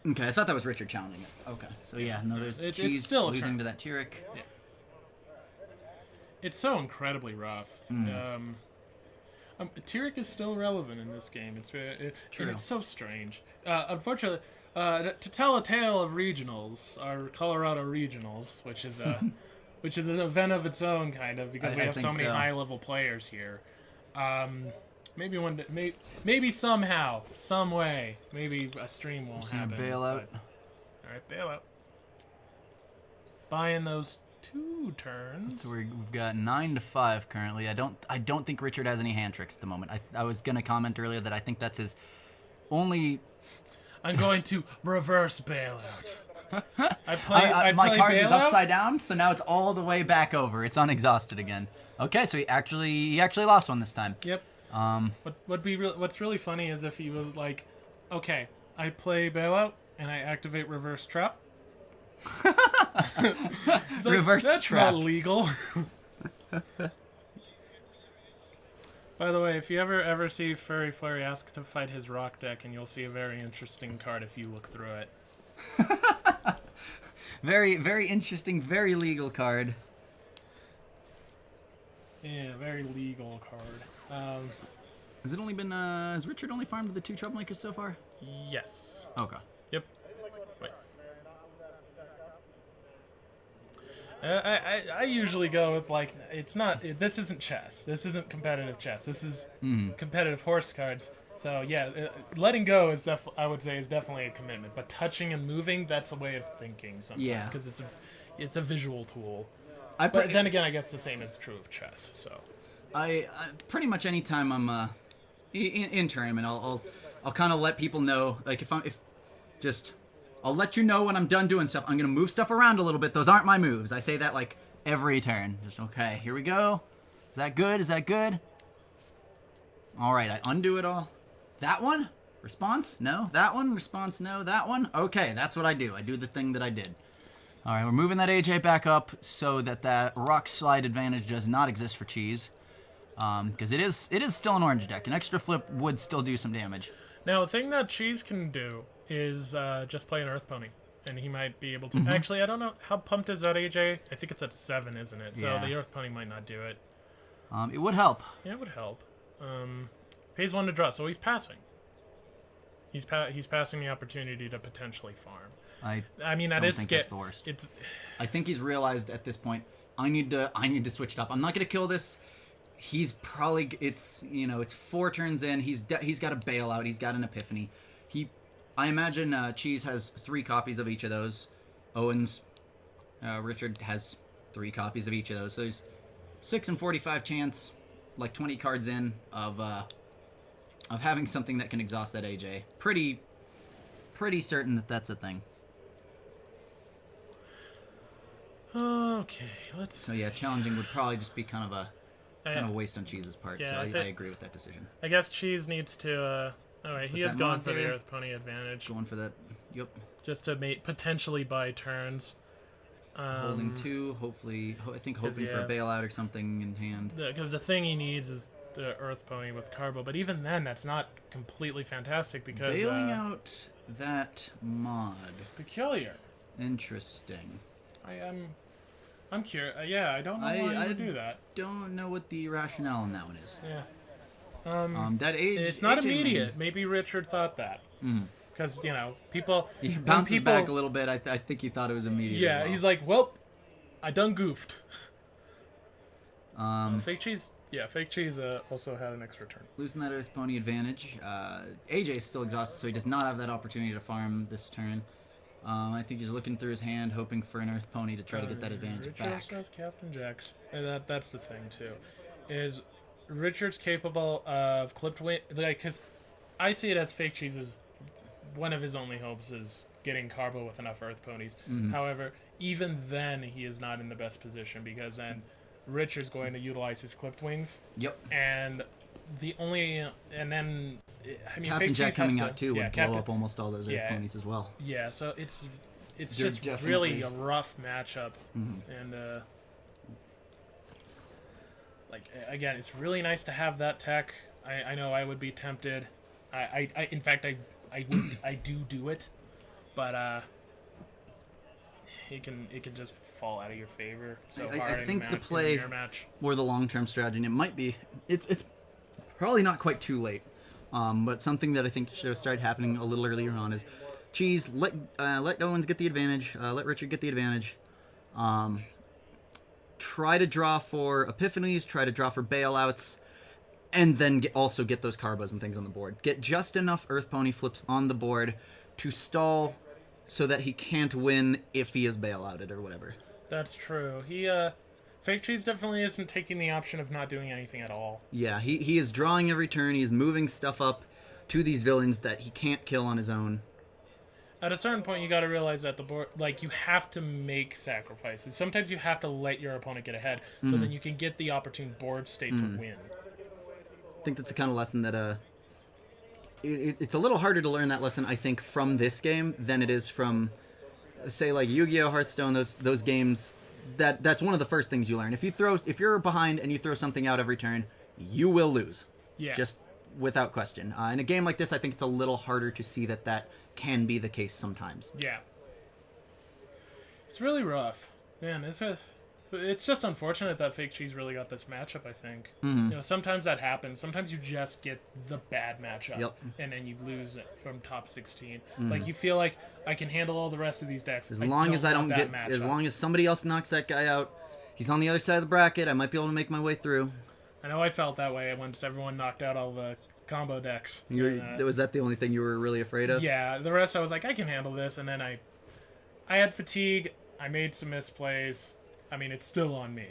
Okay, I thought that was Richard challenging it. Okay, so yeah, no, there's It's Cheese still a losing turn. to that Tyrek. Yeah. It's so incredibly rough. Tyrek is still relevant in this game. It's so strange. Unfortunately, to tell a tale of regionals, our Colorado regionals, which is an event of its own, kind of, because we have so many high-level players here. Maybe one day, maybe somehow, some way, maybe a stream won't happen. Bailout. All right, bailout. Buying those 2 turns. So we've got 9-5 currently. I don't think Richard has any hand tricks at the moment. I was gonna comment earlier that I think that's his only. I'm going to reverse bailout. My card is bailout? upside down, so now it's all the way back over. It's unexhausted again. Okay, so he actually lost one this time. Yep. What's really funny is if he was like, okay, I play bailout and I activate reverse trap. It's like, Reverse that's trap. not legal. By the way, if you ever see Furry Flurry, ask to fight his rock deck, and you'll see a very interesting card if you look through it. Very, very interesting, very legal card. Yeah, very legal card. Has it only been? Has Richard only farmed the 2 troublemakers so far? Yes. Okay. Yep. Wait. I usually go with, like, it's not. This isn't chess. This isn't competitive chess. This is competitive horse cards. So yeah, letting go is I would say is definitely a commitment. But touching and moving, that's a way of thinking sometimes. Yeah. Because it's a visual tool. But But then again, I guess the same is true of chess. So. I pretty much anytime I'm in tournament, I'll kind of let people know, like I'll let you know when I'm done doing stuff. I'm gonna move stuff around a little bit. Those aren't my moves. I say that like every turn. Just okay. Here we go. Is that good? Is that good? All right. I undo it all. That one? Response? No. That one? Response? No. That one? Okay. That's what I do. I do the thing that I did. All right. We're moving that AJ back up so that rock slide advantage does not exist for Cheese. Because it is still an orange deck. An extra flip would still do some damage. Now, the thing that Cheese can do is just play an Earth Pony, and he might be able to. Actually, I don't know how pumped is that AJ. I think it's at 7, isn't it? So Yeah. the Earth Pony might not do it. It would help. Yeah, it would help. Pays 1 to draw, so he's passing. He's passing the opportunity to potentially farm. I mean, that don't is think that's the worst. It's I think he's realized at this point, I need to switch it up. I'm not gonna kill this. He's probably it's 4 turns in. He's got a bailout. He's got an epiphany. I imagine Cheese has 3 copies of each of those. Richard has 3 copies of each of those. So he's 6 and 45 chance, like 20 cards in of having something that can exhaust that AJ. Pretty certain that that's a thing. okay. Let's. So yeah, challenging would probably just be kind of a waste on Cheese's part. Yeah, so I I agree with that decision. I guess Cheese needs to. All right, he has that gone mod for the there. Earth Pony advantage, Going for that. Yep. just to potentially buy turns. Holding 2. Hopefully, hoping for yeah. a bailout or something in hand. Because the thing he needs is the Earth Pony with Carbo, but even then, that's not completely fantastic because Bailing out that mod. peculiar. Interesting. I'm curious. Yeah, I don't know why I you would do that. Don't know what the rationale in that one is. Yeah. That age. It's not AJ immediate. lane- Maybe Richard thought that. Because, people... He when bounces people- back a little bit. I think he thought it was immediate. Yeah, as well. he's like, well, I done goofed. Um, Fake Cheese... Yeah, Fake Cheese also had an extra turn. losing that Earth Pony advantage. AJ is still exhausted, so he does not have that opportunity to farm this turn. I think he's looking through his hand, hoping for an Earth Pony to try to get that advantage Richard back. also has Captain Jacks. And that's the thing, too. Is Richard's capable of clipped wing... Because I see it as Fake Cheese's... One of his only hopes is getting Carbo with enough Earth Ponies. However, even then, he is not in the best position, because then Richard's going to utilize his clipped wings. Yep. And then... I mean, Captain Fake Jack Cheese coming has out to, too yeah, would Captain, blow up almost all those Earth yeah. Ponies as well. Yeah, so it's They're just definitely- really a rough matchup, and like again, it's really nice to have that tech. I know I would be tempted. In fact, I would I do it, but it can just fall out of your favor so hard. I think in the play in a match. or the long-term strategy, and it might be, it's probably not quite too late, but something that I think should have started happening a little earlier on is, Cheese, let Owens get the advantage, let Richard get the advantage, try to draw for epiphanies, try to draw for bailouts, and then also get those carbos and things on the board. Get just enough Earth Pony flips on the board to stall so that he can't win if he is bailouted or whatever. That's true. Fake Cheese definitely isn't taking the option of not doing anything at all. Yeah, he is drawing every turn. He is moving stuff up to these villains that he can't kill on his own. At a certain point, you got to realize that the board, like, you have to make sacrifices. Sometimes you have to let your opponent get ahead, so then you can get the opportune board state to win. I think that's the kind of lesson that it's a little harder to learn that lesson, I think, from this game than it is from, say, like Yu-Gi-Oh, Hearthstone, those games. That's one of the first things you learn. If you're behind and you throw something out every turn, you will lose. Yeah. Just without question. In a game like this, I think it's a little harder to see that can be the case sometimes. Yeah. It's really rough. Man, it's just unfortunate that Fake Cheese really got this matchup, I think. Sometimes that happens. Sometimes you just get the bad matchup, and then you lose it from top 16. Like, you feel like, I can handle all the rest of these decks. As long as somebody else knocks that guy out, he's on the other side of the bracket, I might be able to make my way through. I know I felt that way once everyone knocked out all the combo decks. Was that the only thing you were really afraid of? Yeah, the rest I was like, I can handle this, and then I had fatigue, I made some misplays. I mean, it's still on me.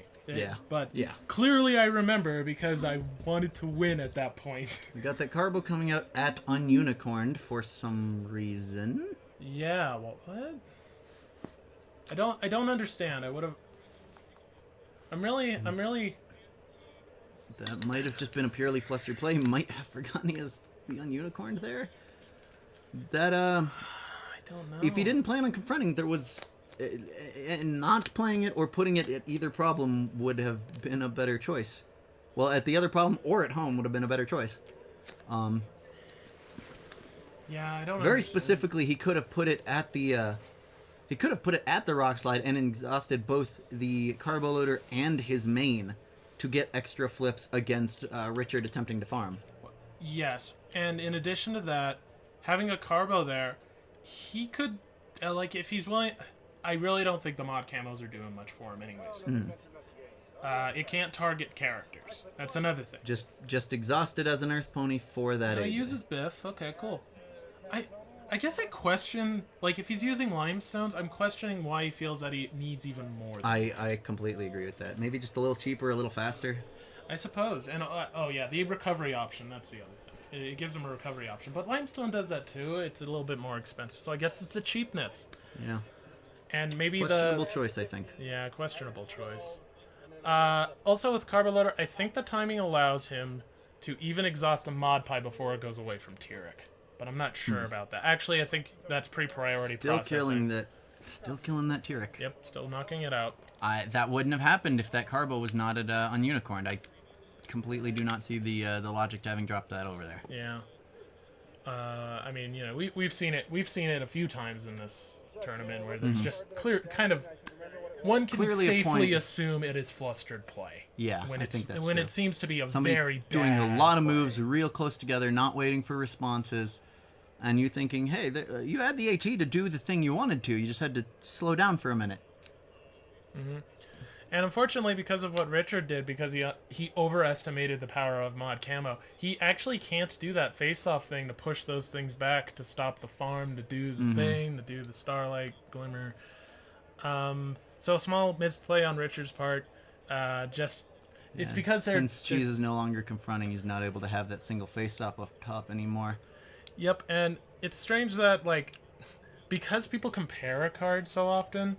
But clearly I remember because I wanted to win at that point. We got that Carbo coming out at Ununicorned for some reason. Yeah, what? I don't understand. I'm really That might have just been a purely flustered play. He might have forgotten he has the Ununicorned there. That I don't know. If he didn't plan on confronting, there was not playing it or putting it at either problem would have been a better choice. Well, at the other problem or at home would have been a better choice. Yeah, I don't. Very understand. specifically, he could have put it at the. He could have put it at the rock slide and exhausted both the carbo loader and his main to get extra flips against Richard attempting to farm. Yes, and in addition to that, having a carbo there, he could, if he's willing. I really don't think the mod camos are doing much for him, anyways. It can't target characters. That's another thing. Just exhausted as an Earth Pony for that. He uses Biff. Okay, cool. I guess I question, if he's using limestones, I'm questioning why he feels that he needs even more. I completely agree with that. Maybe just a little cheaper, a little faster. I suppose. And, the recovery option, that's the other thing. It gives him a recovery option. But limestone does that too. It's a little bit more expensive. So I guess it's the cheapness. Yeah. And maybe questionable choice, I think. Yeah, questionable choice. Also with Carbo Loader, I think the timing allows him to even exhaust a mod pie before it goes away from Tyrek. But I'm not sure about that. Actually, I think that's pre-priority processing. Still killing that Tyrek. Yep, still knocking it out. That wouldn't have happened if that Carbo was not at Ununicorned. I completely do not see the logic to having dropped that over there. Yeah. I mean, we've seen it. We've seen it a few times in this tournament where there's just one can clearly safely assume it is flustered play. Yeah, when I think that's when true. it seems to be Somebody very bad doing a lot of moves play. real close together, not waiting for responses, and you thinking, hey, you had the AT to do the thing you wanted to. You just had to slow down for a minute. Mm-hmm. And unfortunately, because of what Richard did, because he overestimated the power of mod camo, he actually can't do that face-off thing to push those things back, to stop the farm, to do the thing, to do the Starlight Glimmer. So a small misplay on Richard's part. It's because since Cheese is no longer confronting, he's not able to have that single face-off up top anymore. Yep, and it's strange that, because people compare a card so often,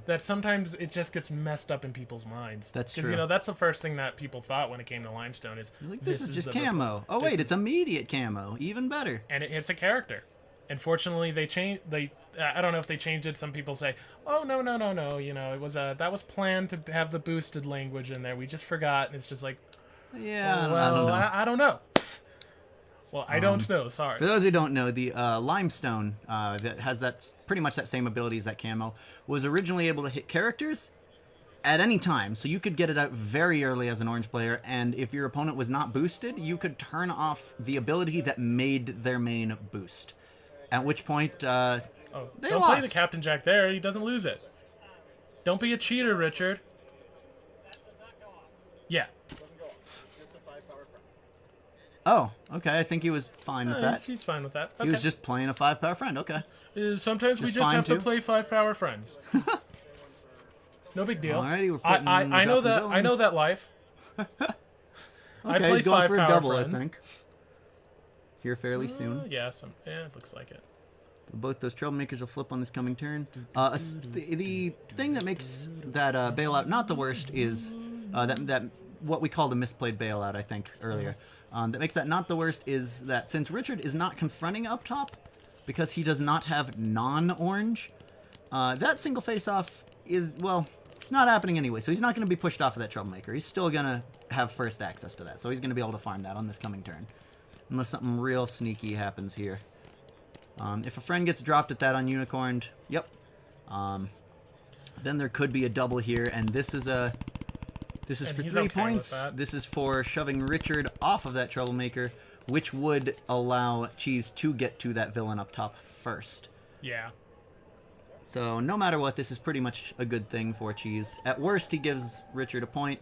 that sometimes it just gets messed up in people's minds. That's true. Because, that's the first thing that people thought when it came to Limestone is, This is just camo. Oh, wait, it's immediate camo. Even better. And it's a character. Unfortunately, they changed. I don't know if they changed it. Some people say, "Oh no, no, no, no." You know, it was that was planned to have the boosted language in there. We just forgot, and it's just like, Yeah, well, I don't know. I don't know. Well, I don't know. Sorry. For those who don't know, the limestone that has pretty much that same ability as that camo was originally able to hit characters at any time, so you could get it out very early as an orange player, and if your opponent was not boosted, you could turn off the ability that made their main boost. At which point, they Don't play lost. the Captain Jack there. He doesn't lose it. Don't be a cheater, Richard. Yeah. Oh, okay. I think he was fine with that. He's fine with that. Okay. He was just playing a 5-power friend. Okay. Sometimes we just just fine, have to too. play 5-power friends. No big deal. Alrighty, we're putting I know that. dropping I know villains. that life. I Okay, play he's going for a 5-power double, friends. I think. Here fairly soon. Yeah, it looks like it. Both those troublemakers will flip on this coming turn. The thing that makes that bailout not the worst is that what we called a misplayed bailout, I think, earlier. That makes that not the worst is that since Richard is not confronting up top, because he does not have non-orange, that single face-off is, well, it's not happening anyway, so he's not going to be pushed off of that troublemaker. He's still going to have first access to that, so he's going to be able to farm that on this coming turn. Unless something real sneaky happens here. If a friend gets dropped at that on Unicorned, yep. Then there could be a double here, and this is for he's 3 okay with points. that. This is for shoving Richard off of that troublemaker, which would allow Cheese to get to that villain up top first. Yeah. So no matter what, this is pretty much a good thing for Cheese. At worst, he gives Richard a point.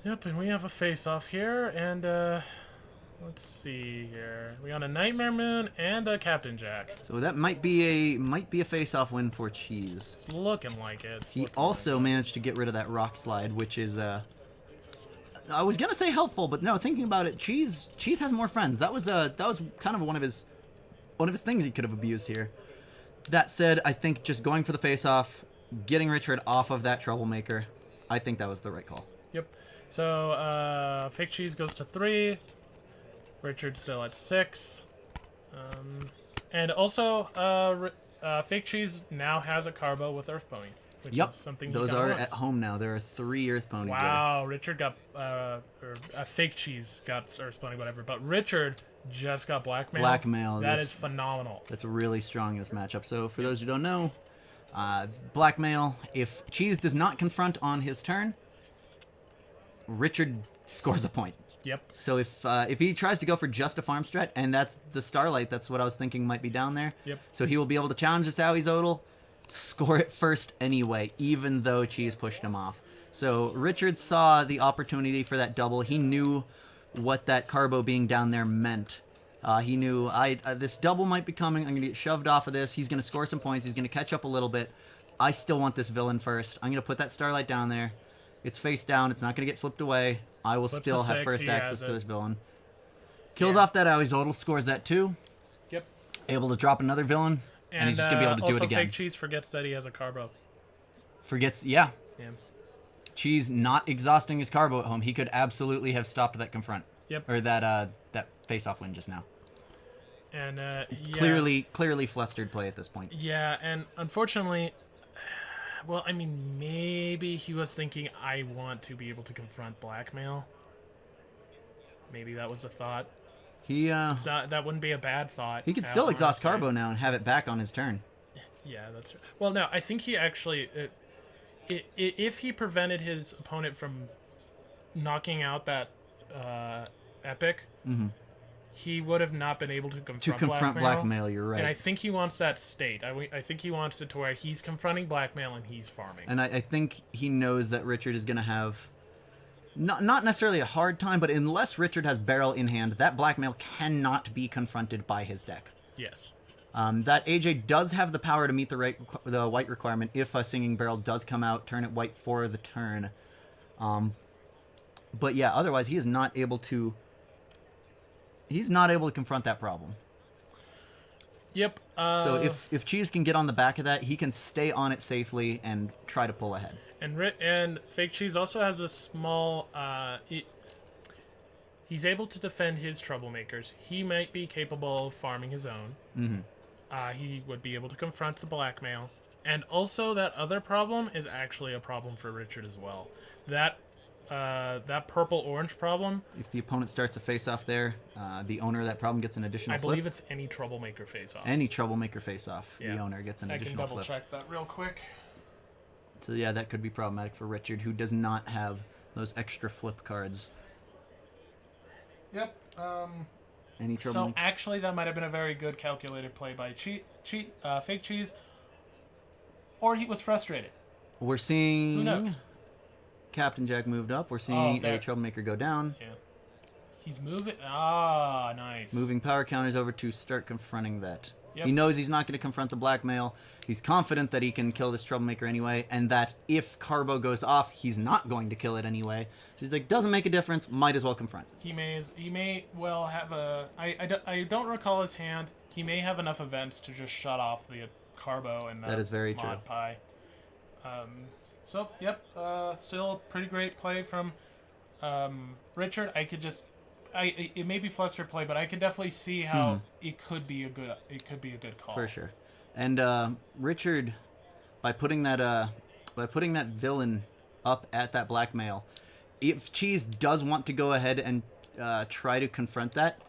Yep, and we have a face-off here, and let's see here. We got a Nightmare Moon and a Captain Jack. So that might be a face-off win for Cheese. It's looking like it. He also managed to get rid of that rock slide, which is I was gonna say helpful, but no. Thinking about it, Cheese has more friends. That was kind of one of his things he could have abused here. That said, I think just going for the face-off, getting Richard off of that troublemaker, I think that was the right call. Yep. So, Fake Cheese goes to 3. Richard's still at 6. And also, Fake Cheese now has a Carbo with Earth Pony. Which Yep, is something he those kinda are wants. at home now. There are 3 Earth Ponies Wow, Richard got, Fake Cheese got Earth Pony, whatever. But Richard just got Blackmail. Blackmail, That that's- is phenomenal. That's really strong in this matchup. So for those who don't know, Blackmail, if Cheese does not confront on his turn, Richard scores a point. Yep. So if he tries to go for just a farm strat, and that's the Starlight, that's what I was thinking might be down there. Yep. So he will be able to challenge this Owie Zodal, score it first anyway, even though Cheese pushed him off. So Richard saw the opportunity for that double. He knew what that Carbo being down there meant. He knew this double might be coming. I'm going to get shoved off of this. He's going to score some points. He's going to catch up a little bit. I still want this villain first. I'm going to put that Starlight down there. It's face down. It's not going to get flipped away. I will Flips still a have 6, first he access has to it. this villain. Kills Yeah. off that Owie Zodal, scores that too. Yep. Able to drop another villain, and he's just going to be able to do also it again. Fake Cheese forgets that he has a Carbo. Forgets, yeah. Yeah. Cheese not exhausting his Carbo at home. He could absolutely have stopped that confront. Yep. Or that face-off win just now. And yeah. Clearly flustered play at this point. Yeah, and unfortunately, well, I mean, maybe he was thinking, I want to be able to confront Blackmail. Maybe that was the thought. That wouldn't be a bad thought. He could still exhaust honestly. Carbo now and have it back on his turn. Yeah, that's right. Well, no, I think he actually, if he prevented his opponent from knocking out that Epic, he would have not been able to confront Blackmail, you're right. And I think he wants that state. I think he wants it to where he's confronting Blackmail and he's farming. And I think he knows that Richard is going to have not necessarily a hard time, but unless Richard has Barrel in hand, that Blackmail cannot be confronted by his deck. Yes. That AJ does have the power to meet the white requirement if a Singing Barrel does come out, turn it white for the turn. But yeah, otherwise he is not able to. He's not able to confront that problem. Yep. So if Cheese can get on the back of that, he can stay on it safely and try to pull ahead. And Fake Cheese also has a small. He's able to defend his troublemakers. He might be capable of farming his own. He would be able to confront the blackmail. And also, that other problem is actually a problem for Richard as well. That purple-orange problem... If the opponent starts a face-off there, the owner of that problem gets an additional I flip. believe it's any troublemaker face-off. Any troublemaker face-off, Yeah. the owner gets an additional I can flip. double-check that real quick. So yeah, that could be problematic for Richard, who does not have those extra flip cards. Yep. Any trouble? So actually, that might have been a very good calculated play by Fake Cheese. Or he was frustrated. We're seeing... Who knows? Captain Jack moved up. We're seeing there. a troublemaker go down. Yeah. He's moving... Ah, nice. Moving power counters over to start confronting that. Yep. He knows he's not going to confront the blackmail. He's confident that he can kill this troublemaker anyway, and that if Carbo goes off, he's not going to kill it anyway. So he's like, doesn't make a difference, might as well confront. He may well have a... I don't recall his hand. He may have enough events to just shut off the Carbo and the That is very Mod true. Pie. So, yep. Still a pretty great play from Richard. It may be flustered play, but I can definitely see how it could be a good call. For sure. And Richard, by putting that villain up at that blackmail, if Cheese does want to go ahead and try to confront that,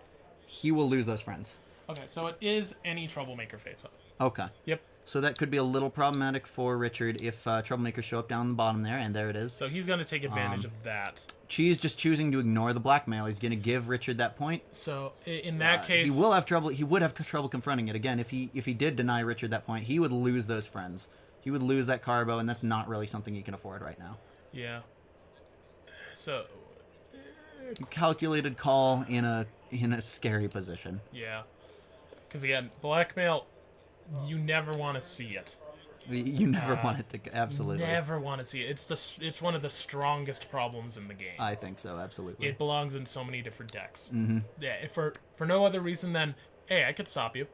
he will lose those friends. Okay, so it is any troublemaker face-off. Okay. Yep. So that could be a little problematic for Richard if troublemakers show up down the bottom there, and there it is. So he's going to take advantage of that. Cheese just choosing to ignore the blackmail. He's going to give Richard that point. So in that case, he will have trouble. He would have trouble confronting it again if he did deny Richard that point. He would lose those friends. He would lose that Carbo, and that's not really something he can afford right now. Yeah. So. Calculated call in a scary position. Yeah. Because again, blackmail, you never want to see it. You never want it to absolutely. Never want to see it. It's one of the strongest problems in the game. I think so, absolutely. It belongs in so many different decks. Mm-hmm. Yeah, if for no other reason than, hey, I could stop you.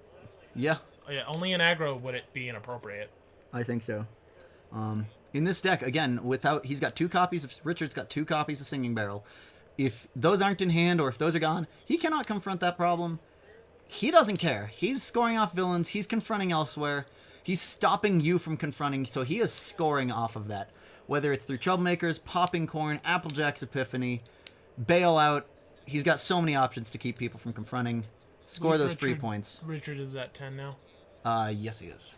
Yeah. Yeah, only in aggro would it be inappropriate. I think so. In this deck, again, Richard's got 2 copies of Singing Barrel. If those aren't in hand or if those are gone, he cannot confront that problem. He doesn't care. He's scoring off villains. He's confronting elsewhere. He's stopping you from confronting, so he is scoring off of that. Whether it's through Troublemakers, Popping Corn, Applejack's Epiphany, Bailout, he's got so many options to keep people from confronting. Score those free points. Richard is at 10 now? Yes, he is.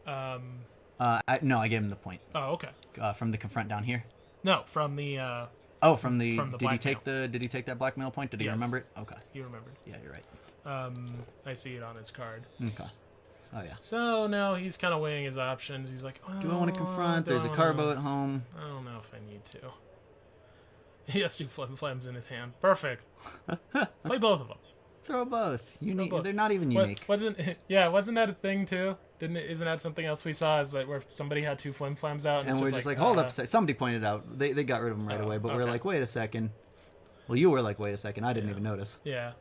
No, I gave him the point. Oh, okay. From the confront down here. No, from the... From the From the did blackmail. he take that blackmail point? Did he Yes. remember it? Okay. He remembered. Yeah, you're right. I see it on his card. Okay. Oh yeah. So now he's kind of weighing his options. He's like, Do I want to confront? There's a don't Carbo know. at home. I don't know if I need to. He has 2 flims in his hand. Perfect. Play both of them. Throw both. Unique. both. They're not even unique. Wasn't that a thing too? Isn't that something else we saw? Is that where somebody had 2 flims out And we're just like, hold up. Somebody pointed out. They got rid of them right away. But we're okay. like, wait a second. Well, you were like, wait a second. I didn't even notice. Yeah,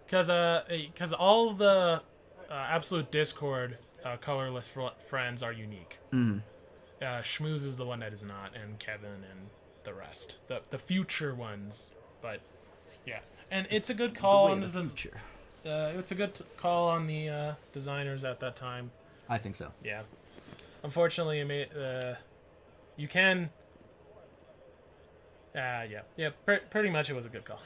because all the Absolute Discord colorless friends are unique. Schmooze is the one that is not, and Kevin and the rest, the future ones. But yeah, and it's a good call on the future. It's a good call on the designers at that time. I think so. Yeah, unfortunately, you can. Pretty much it was a good call.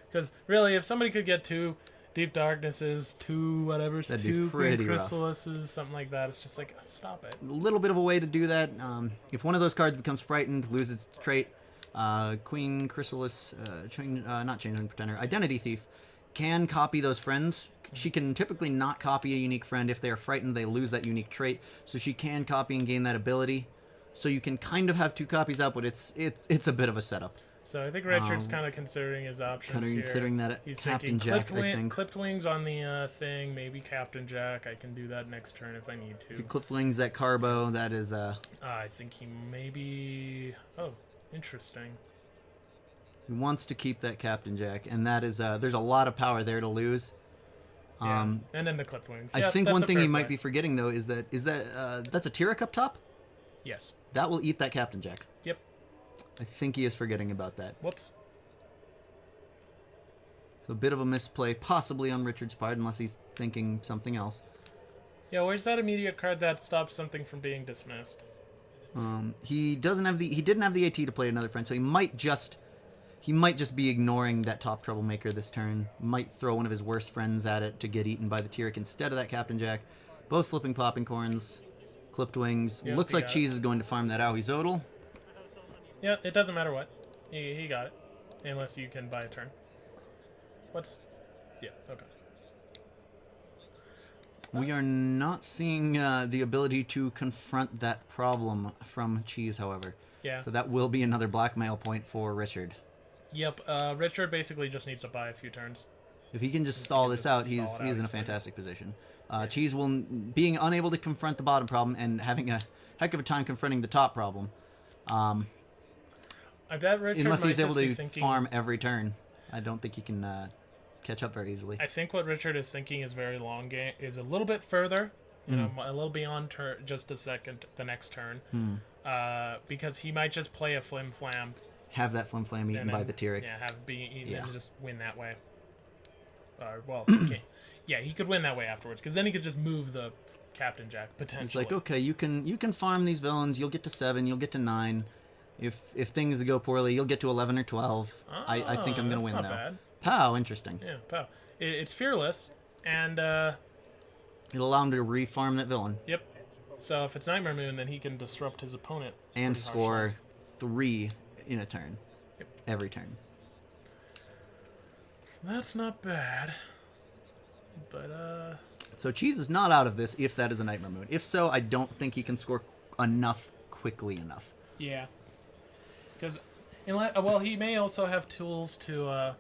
Because really, if somebody could get 2 Deep Darknesses, 2 whatever's, That'd be 2 Green pretty rough. Chrysalises, something like that, it's just like, stop it. A little bit of a way to do that. If one of those cards becomes frightened, loses its trait, Queen Chrysalis, not Changeling Pretender, Identity Thief, can copy those friends. She can typically not copy a unique friend. If they are frightened, they lose that unique trait. So she can copy and gain that ability. So you can kind of have 2 copies out, but it's a bit of a setup. So I think Richard's kind of considering his options Kind of here. considering that He's Captain thinking Jack, I think. clipped wings on the thing, maybe Captain Jack. I can do that next turn if I need to. If you clip wings that Carbo, that is I think he maybe... Oh, interesting. he wants to keep that Captain Jack, and that is there's a lot of power there to lose. Yeah. And then the clipped wings. I Yeah, think that's one a thing fair he might play. be forgetting though is that that's a Tyrek up top. Yes. That will eat that Captain Jack. Yep. I think he is forgetting about that. Whoops. So a bit of a misplay, possibly on Richard's part, unless he's thinking something else. Yeah, where's that immediate card that stops something from being dismissed? He didn't have the AT to play another friend, so he might just be ignoring that top troublemaker this turn. Might throw one of his worst friends at it to get eaten by the Tyrek instead of that Captain Jack. Both flipping popping corns, clipped wings. Yep, Looks he like got Cheese is going to farm that Aoi-Zodal. Yeah, it doesn't matter what. He got it. Unless you can buy a turn. Yeah, okay. We are not seeing the ability to confront that problem from Cheese, however. Yeah. So that will be another blackmail point for Richard. Yep, Richard basically just needs to buy a few turns. If he can just stall this out, stall he's it out, in a he's fantastic position. Cheese being unable to confront the bottom problem and having a heck of a time confronting the top problem. I bet Richard Unless he's might able just be to thinking, farm every turn. I don't think he can catch up very easily. I think what Richard is thinking is very long game, is a little bit further, you know, a little beyond just a second, the next turn. Because he might just play a flim flam. Have that flim flam eaten by the Tyrek. Yeah, have it be eaten Yeah. and just win that way. Well, okay. Yeah, he could win that way afterwards, because then he could just move the Captain Jack, potentially. It's like, okay, you can farm these villains, you'll get to 7, you'll get to 9. If things go poorly, you'll get to 11 or 12. I think I'm going to win, that's though. not bad. Pow, interesting. Yeah, pow. It's fearless, and, It'll allow him to refarm that villain. yep. So if it's Nightmare Moon, then he can disrupt his opponent. And pretty score harshly. 3 in a turn. Yep. Every turn. That's not bad. But, So Cheese is not out of this if that is a Nightmare Moon. If so, I don't think he can score enough quickly enough. yeah. Because, well, he may also have tools to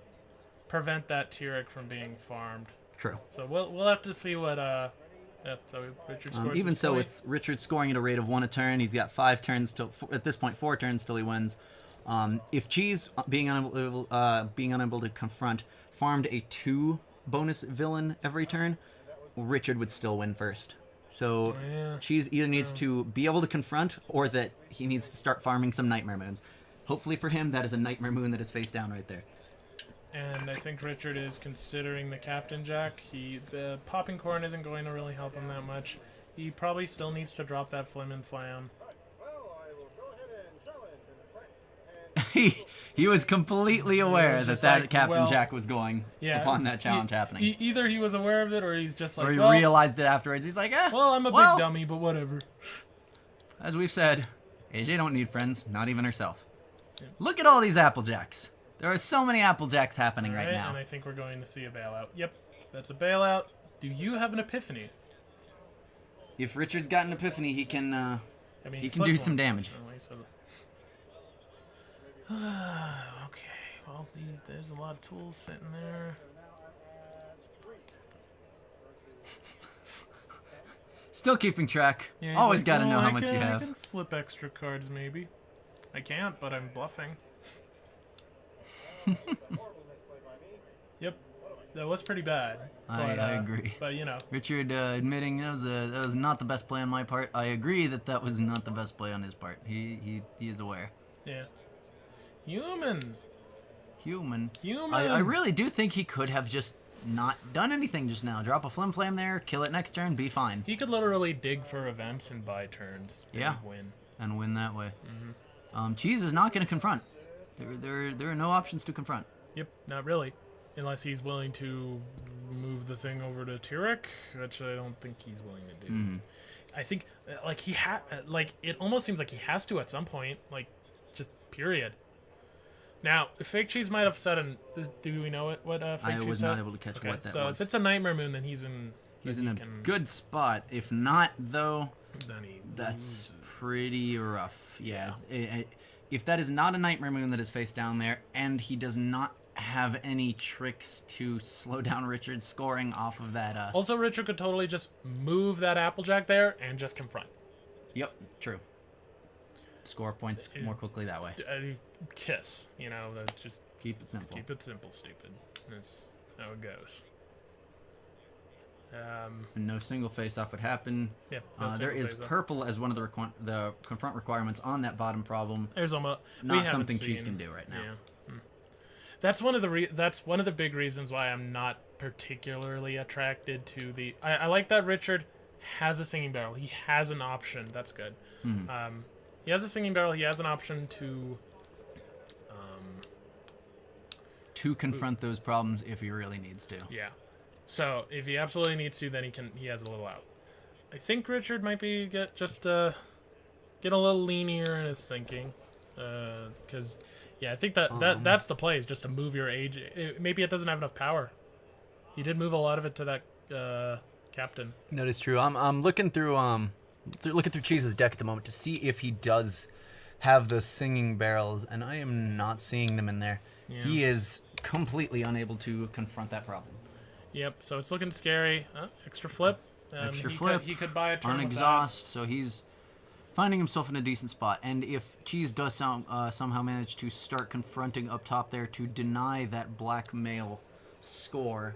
prevent that Tyrek from being farmed. True. So we'll have to see what so Richard scores. Even his so, point. with Richard scoring at a rate of 1 a turn, he's got 5 turns till at this point 4 turns till he wins. If Cheese being unable to confront farmed a 2 bonus villain every turn, Richard would still win first. So Yeah, Cheese either needs to be able to confront or that he needs to start farming some Nightmare Moons. Hopefully for him, that is a Nightmare Moon that is face down right there. and I think Richard is considering the Captain Jack. The popping corn isn't going to really help him that much. He probably still needs to drop that flim and flam. Well, I will go ahead and challenge in the fight. He was completely aware was that just that like, Captain well, Jack was going upon that challenge happening. Either he was aware of it, or he's just like, Or he well, realized it afterwards. He's like, well, I'm a well, big dummy, but whatever. as we've said, AJ don't need friends, not even herself. Look at all these Applejacks. There are so many Applejacks happening right now. And I think we're going to see a bailout. Yep, that's a bailout. Do you have an epiphany? If Richard's got an epiphany, he can I mean, he can flip do some one. damage. Oh, wait, so- okay, well, there's a lot of tools sitting there. Still keeping track. Yeah, he's Always like, got to "Oh, know how I much can- you I have. can flip extra cards, maybe. I can't, but I'm bluffing. Yep, that was pretty bad. I agree. But you know, Richard admitting that was not the best play on my part. I agree that was not the best play on his part. He is aware. yeah. Human. Human. Human. I really do think he could have just not done anything just now. Drop a flim flam there, kill it next turn, be fine. He could literally dig for events and buy turns. And Yeah. win. And win that way. Cheese is not going to confront. There are no options to confront. Yep, not really. Unless he's willing to move the thing over to Tyrek, which I don't think he's willing to do. I think, like, it almost seems like he has to at some point. Like, just period. Now, Fake Cheese might have said, do we know what Fake Cheese said? I was not able to catch Okay, what that so was. if it's a Nightmare Moon, then he's in... He's then in he a can- good spot. If not, though, Then he that's loses. pretty rough. Yeah. If that is not a Nightmare Moon that is face down there, and he does not have any tricks to slow down Richard's scoring off of that. Also, Richard could totally just move that Applejack there and just confront. Yep, true. Score points more quickly that way. Kiss, you know, just Keep it simple. keep it simple, stupid. That's how it goes. And no single face-off would happen. Yeah. There is purple as one of the confront requirements on that bottom problem. There's almost Not something Cheese can do right now. Yeah. That's one of the big reasons why I'm not particularly attracted to the. I like that Richard has a singing barrel. He has an option. That's good. He has a singing barrel. He has an option to confront those problems if he really needs to. Yeah. So if he absolutely needs to, then he has a little out. I think Richard might be get a little leanier in his thinking, because I think that's the play, is just to move your age. Maybe it doesn't have enough power. He did move a lot of it to that captain. That is true. I'm looking through Cheese's deck at the moment to see if he does have those singing barrels, and I am not seeing them in there. Yeah. He is completely unable to confront that problem. Yep. So it's looking scary. Extra flip. Extra flip. He could buy a turn on with exhaust, so he's finding himself in a decent spot. And if Cheese does somehow manage to start confronting up top there to deny that blackmail score,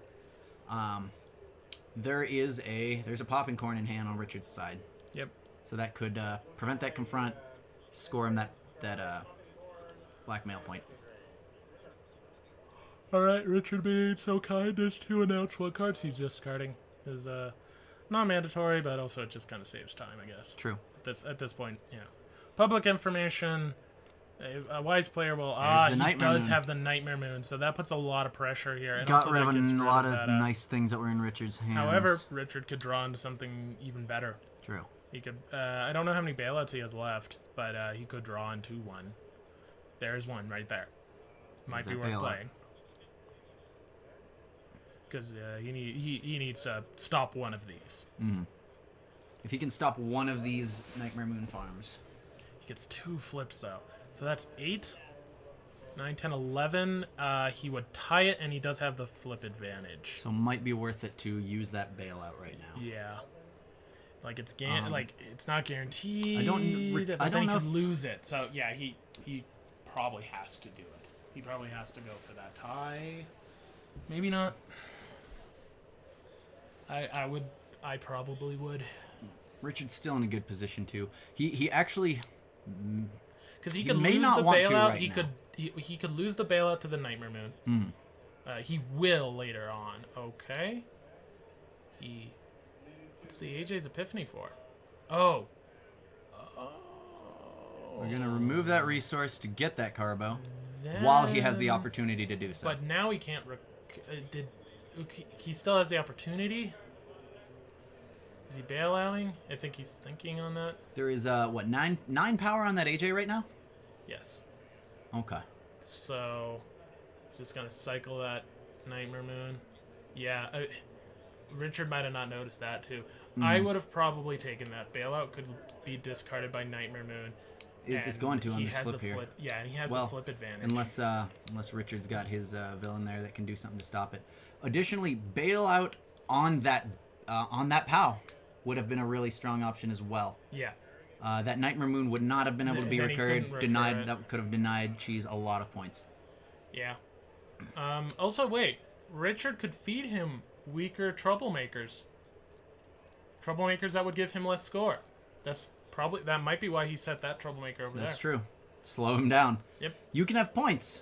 there's a popping corn in hand on Richard's side. Yep. So that could prevent that confront, score him that blackmail point. All right, Richard being so kind as to announce what cards he's discarding is non-mandatory, but also it just kind of saves time, I guess. True. At this point, public information. A wise player will. He does have the Nightmare Moon, so that puts a lot of pressure here. And got rid of a lot of nice things that were in Richard's hands. However, Richard could draw into something even better. True. He could. I don't know how many bailouts he has left, but he could draw into one. There's one right there. Might be worth playing. Because he needs to stop one of these. Mm. If he can stop one of these Nightmare Moon farms. He gets 2 flips, though. So that's 8, 9, 10, 11. He would tie it, and he does have the flip advantage. So it might be worth it to use that bailout right now. Yeah. Like, it's it's not guaranteed. I don't know. He could lose it. So, yeah, he probably has to do it. He probably has to go for that tie. Maybe not. I probably would. Richard's still in a good position too. He actually, because he could lose the bailout. He could lose the bailout to the Nightmare Moon. He will later on. Okay. What's the AJ's Epiphany for? Oh. We're gonna remove that resource to get that Carbo, while he has the opportunity to do so. But now he can't. He still has the opportunity. Is he bailouting? I think he's thinking on that. There is nine power on that AJ right now? Yes. Okay. So he's just gonna cycle that Nightmare Moon. Yeah, Richard might have not noticed that too. I would have probably taken that. Bailout could be discarded by Nightmare Moon. It's going to on this flip here. Yeah, and he has the flip advantage. Unless Richard's got his villain there that can do something to stop it. Additionally, bailout on that POW would have been a really strong option as well. Yeah. That Nightmare Moon would not have been able to be recurred. Denied. That could have denied Cheese a lot of points. Yeah. Also, wait. Richard could feed him weaker troublemakers. Troublemakers that would give him less score. That might be why he set that troublemaker over there. That's true. Slow him down. Yep. You can have points,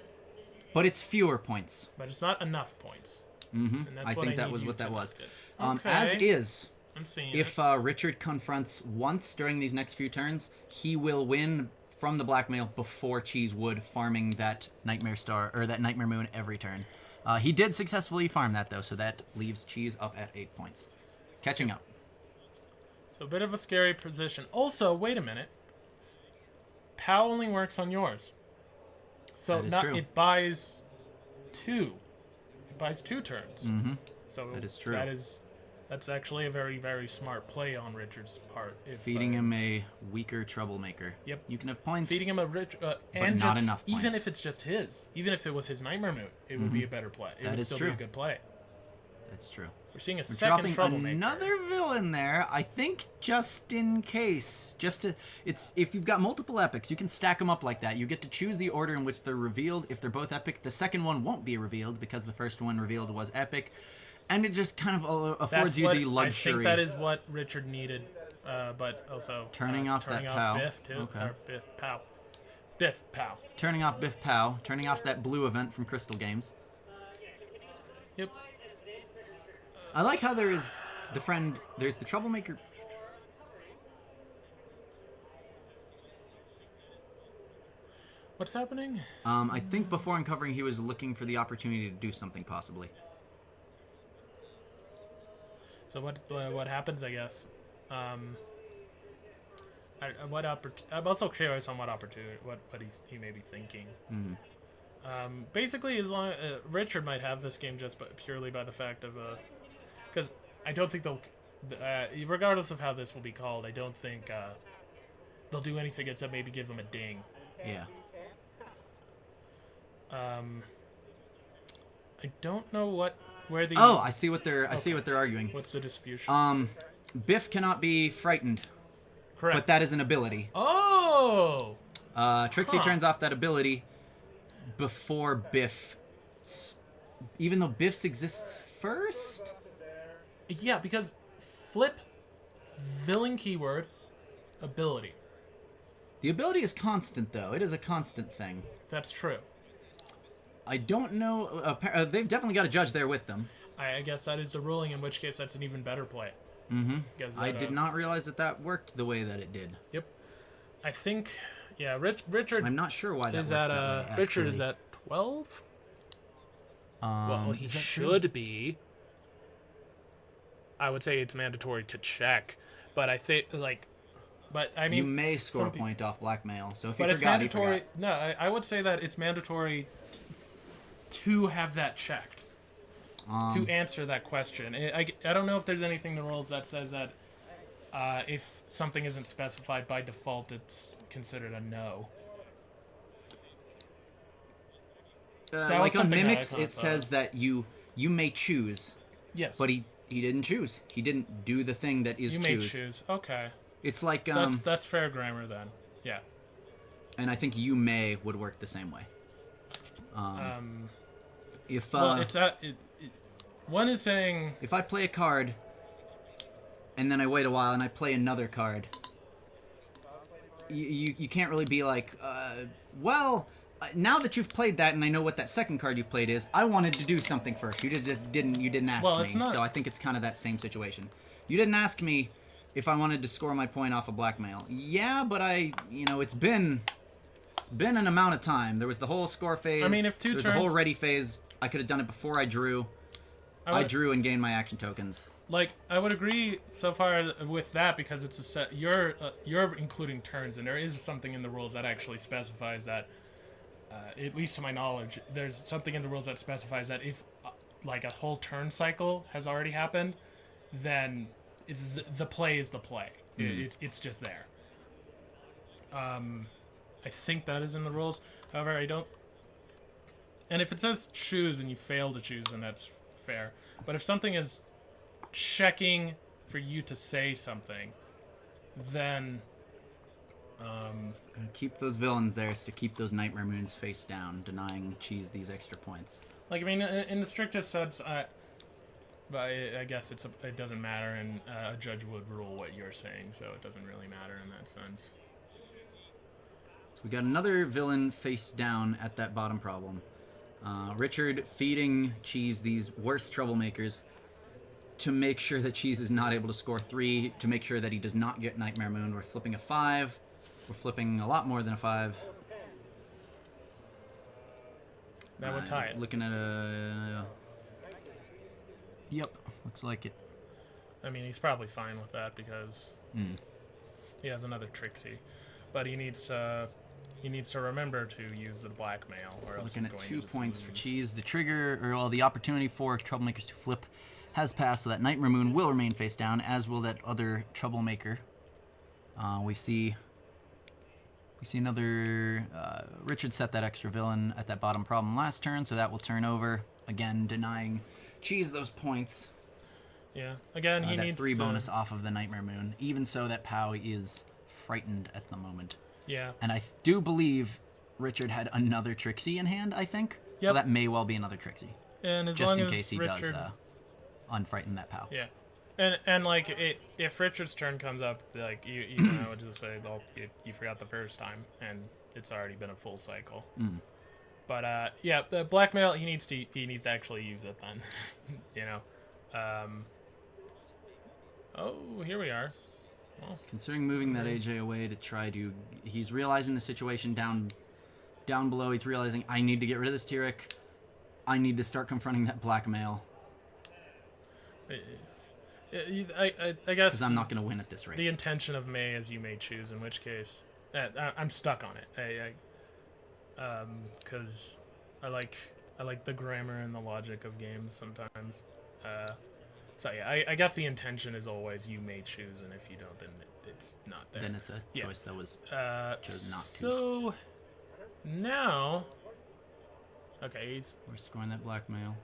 but it's fewer points. But it's not enough points. Mm-hmm. I think that was what that was. Okay. As is, I'm seeing if Richard confronts once during these next few turns, he will win from the blackmail before Cheese would, farming that Nightmare Star or that Nightmare Moon every turn. He did successfully farm that though, so that leaves Cheese up at 8 points, catching up. So a bit of a scary position. Also, wait a minute. POW only works on yours. So it buys 2. It buys 2 turns. Mm-hmm. So that is true. That's actually a very, very smart play on Richard's part. Feeding him a weaker troublemaker. Yep. You can have points. Feeding him a and not enough points. Even if it's just his. Even if it was his Nightmare Moon, it would be a better play. It would still be a good play. That's true. We're seeing a second troublemaker. Another villain there, I think, just in case. If you've got multiple epics, you can stack them up like that. You get to choose the order in which they're revealed. If they're both epic, the second one won't be revealed because the first one revealed was epic. And it just kind of affords you the luxury. I think that is what Richard needed, but also turning off that POW. Biff too. Okay. Or Biff POW. Biff, pow. Turning off Biff Pow. Turning off that blue event from Crystal Games. Yep. I like how there's the troublemaker. What's happening? I think before uncovering, he was looking for the opportunity to do something, possibly. So what happens, I guess? I'm also curious on what opportunity, what he may be thinking. Basically, as long Richard might have this game just purely by the fact of because I don't think they'll, regardless of how this will be called, I don't think they'll do anything except maybe give him a ding. Yeah. I don't know where the. Oh, I see what they're arguing. What's the disputation? Biff cannot be frightened, Correct. but that is an ability. Oh. Trixie turns off that ability before Biff, even though Biff's exists first. Yeah, because flip, villain keyword, ability. The ability is constant, though. It is a constant thing. That's true. I don't know. They've definitely got a judge there with them. I guess that is the ruling, in which case that's an even better play. I did not realize that worked the way that it did. Yep. I think, yeah, Richard... I'm not sure why that is works at, that way, Richard actually. is at 12? Well, he is that should be. I would say it's mandatory to check, but I think, but I mean... You may score a point off blackmail, so if you But forgot, it's mandatory... you forgot. No, I would say that it's mandatory to have that checked. To answer that question. I don't know if there's anything in the rules that says that if something isn't specified by default, it's considered a no. Like on Mimics, it says that you may choose. Yes. But he didn't choose. He didn't do the thing that is you choose. may choose. Okay. It's like That's fair grammar then. Yeah. And I think you may would work the same way. If well, it's that. One is saying if I play a card, and then I wait a while and I play another card, you can't really be like, well, now that you've played that and I know what that second card you've played is, I wanted to do something first. You just didn't ask Well, me. it's not- So I think it's kind of that same situation. You didn't ask me if I wanted to score my point off of blackmail. Yeah, but it's been an amount of time. There was the whole score phase. I mean, if There's the whole ready phase. I could have done it before I drew. I drew and gained my action tokens. Like, I would agree so far with that because it's a set. You're including turns, and there is something in the rules that actually specifies that. At least to my knowledge, there's something in the rules that specifies that if, like, a whole turn cycle has already happened, then the play is the play. It's just there. I think that is in the rules. However, I don't. And if it says choose and you fail to choose, then that's fair. But if something is checking for you to say something, then Keep those villains there is to keep those Nightmare Moons face down, denying Cheese these extra points. like, I mean, in the strictest sense, but I guess it doesn't matter, and a judge would rule what you're saying, so it doesn't really matter in that sense. So we got another villain face down at that bottom problem. Richard feeding Cheese these worst troublemakers to make sure that Cheese is not able to score 3, to make sure that he does not get Nightmare Moon. We're flipping a 5. We're flipping a lot more than a 5. That would tie it. Looking at a... Yep, looks like it. I mean, he's probably fine with that because he has another Trixie, but he needs to remember to use the blackmail, or else Looking he's at going 2 to just points for lose. Cheese. The trigger, the opportunity for troublemakers to flip has passed, so that Nightmare Moon will remain face down, as will that other troublemaker. We see another... Richard set that extra villain at that bottom problem last turn, so that will turn over. Again, denying Cheese those points. Yeah. Again, he that needs 3 bonus off of the Nightmare Moon. Even so, that Pow is frightened at the moment. Yeah. And I do believe Richard had another Trixie in hand, I think. Yep. So that may well be another Trixie. And as Just long in as case he Richard, does unfrighten that Pow. Yeah. And like, if Richard's turn comes up, like, you know, just say, well, you forgot the first time, and it's already been a full cycle. But yeah, the blackmail, he needs to actually use it then. You know. Oh, here we are. Well, Considering moving that AJ away to try to, he's realizing the situation down below. He's realizing, I need to get rid of this Tyrek. I need to start confronting that blackmail. I guess Because I'm not going to win at this rate. the intention of May is you may choose, in which case I'm stuck on it. Because I like the grammar and the logic of games sometimes. So yeah, I guess the intention is always you may choose, and if you don't, then it's not there. Then it's a choice that was chosen not to. So now, okay, We're scoring that blackmail.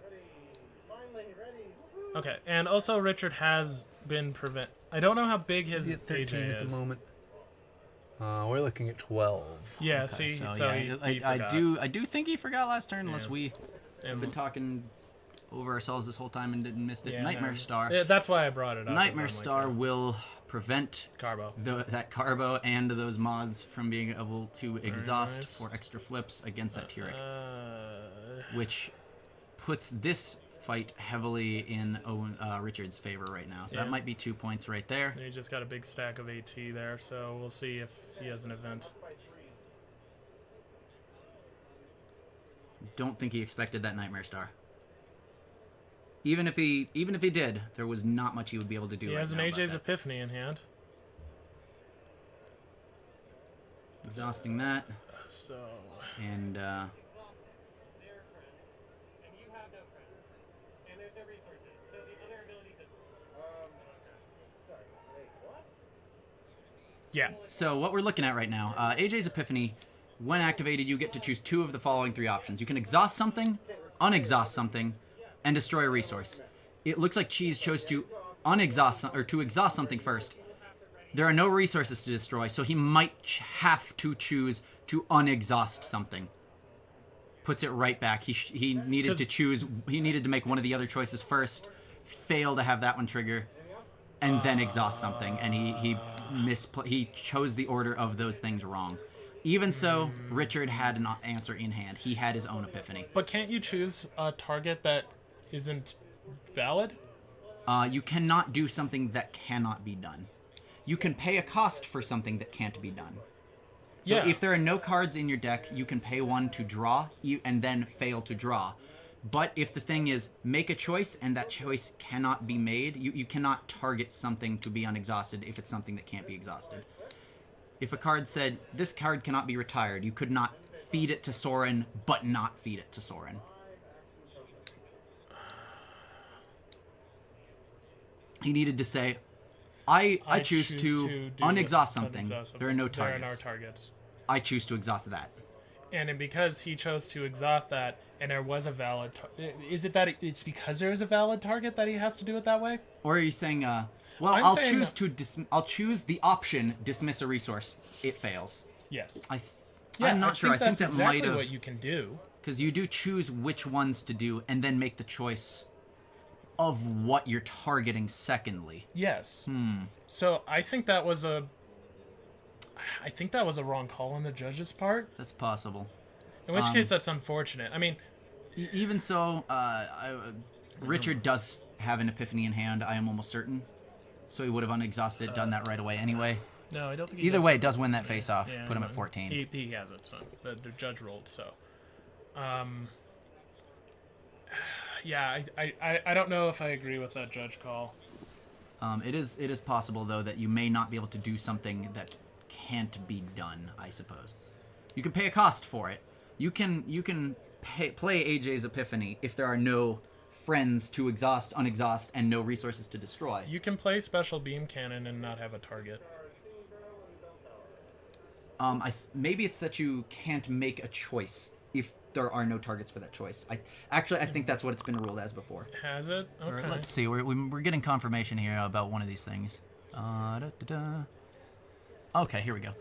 okay, and also Richard has been I don't know how big his He's at 13 AJ at is. the moment. We're looking at 12. Yeah, Okay, see, so, so yeah, he I forgot. do think he forgot last turn, unless Yeah. we have been talking over ourselves this whole time and didn't miss it. Yeah, Nightmare no. Star. Yeah, that's why I brought it up. Nightmare Star will prevent Carbo. that Carbo and those mods from being able to exhaust nice. for extra flips against that Tyrek, Uh, which puts this fight heavily in Richard's favor right now. So Yeah. that might be 2 points right there. he just got a big stack of AT there, so we'll see if he has an event. Don't think he expected that Nightmare Star. Even if he did, there was not much he would be able to do. He right has an now about AJ's that. Epiphany in hand. Exhausting that, So and yeah, so what we're looking at right now, AJ's Epiphany, when activated, you get to choose 2 of the following 3 options. You can exhaust something, unexhaust something, and destroy a resource. It looks like Cheese chose to to exhaust something first. There are no resources to destroy, so he might have to choose to unexhaust something. Puts it right back. He needed to choose. He needed to make one of the other choices first, fail to have that one trigger, and then exhaust something. And he chose the order of those things wrong. Even so, Richard had an answer in hand. He had his own epiphany. but can't you choose a target that isn't valid? You cannot do something that cannot be done. You can pay a cost for something that can't be done. So Yeah. if there are no cards in your deck, you can pay 1 to draw and then fail to draw. But if the thing is make a choice and that choice cannot be made, you cannot target something to be unexhausted if it's something that can't be exhausted. If a card said, this card cannot be retired, you could not feed it to Soren, but not feed it to Soren. He needed to say, I choose to do unexhaust something. unexhaust There are no There are no targets. targets. I choose to exhaust that. And then because he chose to exhaust that, and there was a valid, is it that it's because there is a valid target that he has to do it that way? Or are you saying, well, I'm I'll saying choose I'll choose the option dismiss a resource. It fails. Yes. I'm not sure. I think that's that exactly might have, what you can do. because you do choose which ones to do and then make the choice of what you're targeting secondly. Yes. So I think that was a wrong call on the judge's part. That's possible. In which case, that's unfortunate. I mean, Even so, Richard does have an epiphany in hand, I am almost certain. So he would have unexhausted, done that right away anyway. no, I don't think. He Either does. way, it does win that face off. Yeah, Put him no, at 14. He has it. So the judge rolled. So, yeah, I don't know if I agree with that judge call. It is possible though that you may not be able to do something that can't be done. I suppose you can pay a cost for it. You can play AJ's Epiphany if there are no friends to exhaust, unexhaust, and no resources to destroy. You can play special beam cannon and not have a target. Maybe it's that you can't make a choice if there are no targets for that choice. I think that's what it's been ruled as before. Has it? Okay. Let's see. We're getting confirmation here about one of these things. Okay, here we go.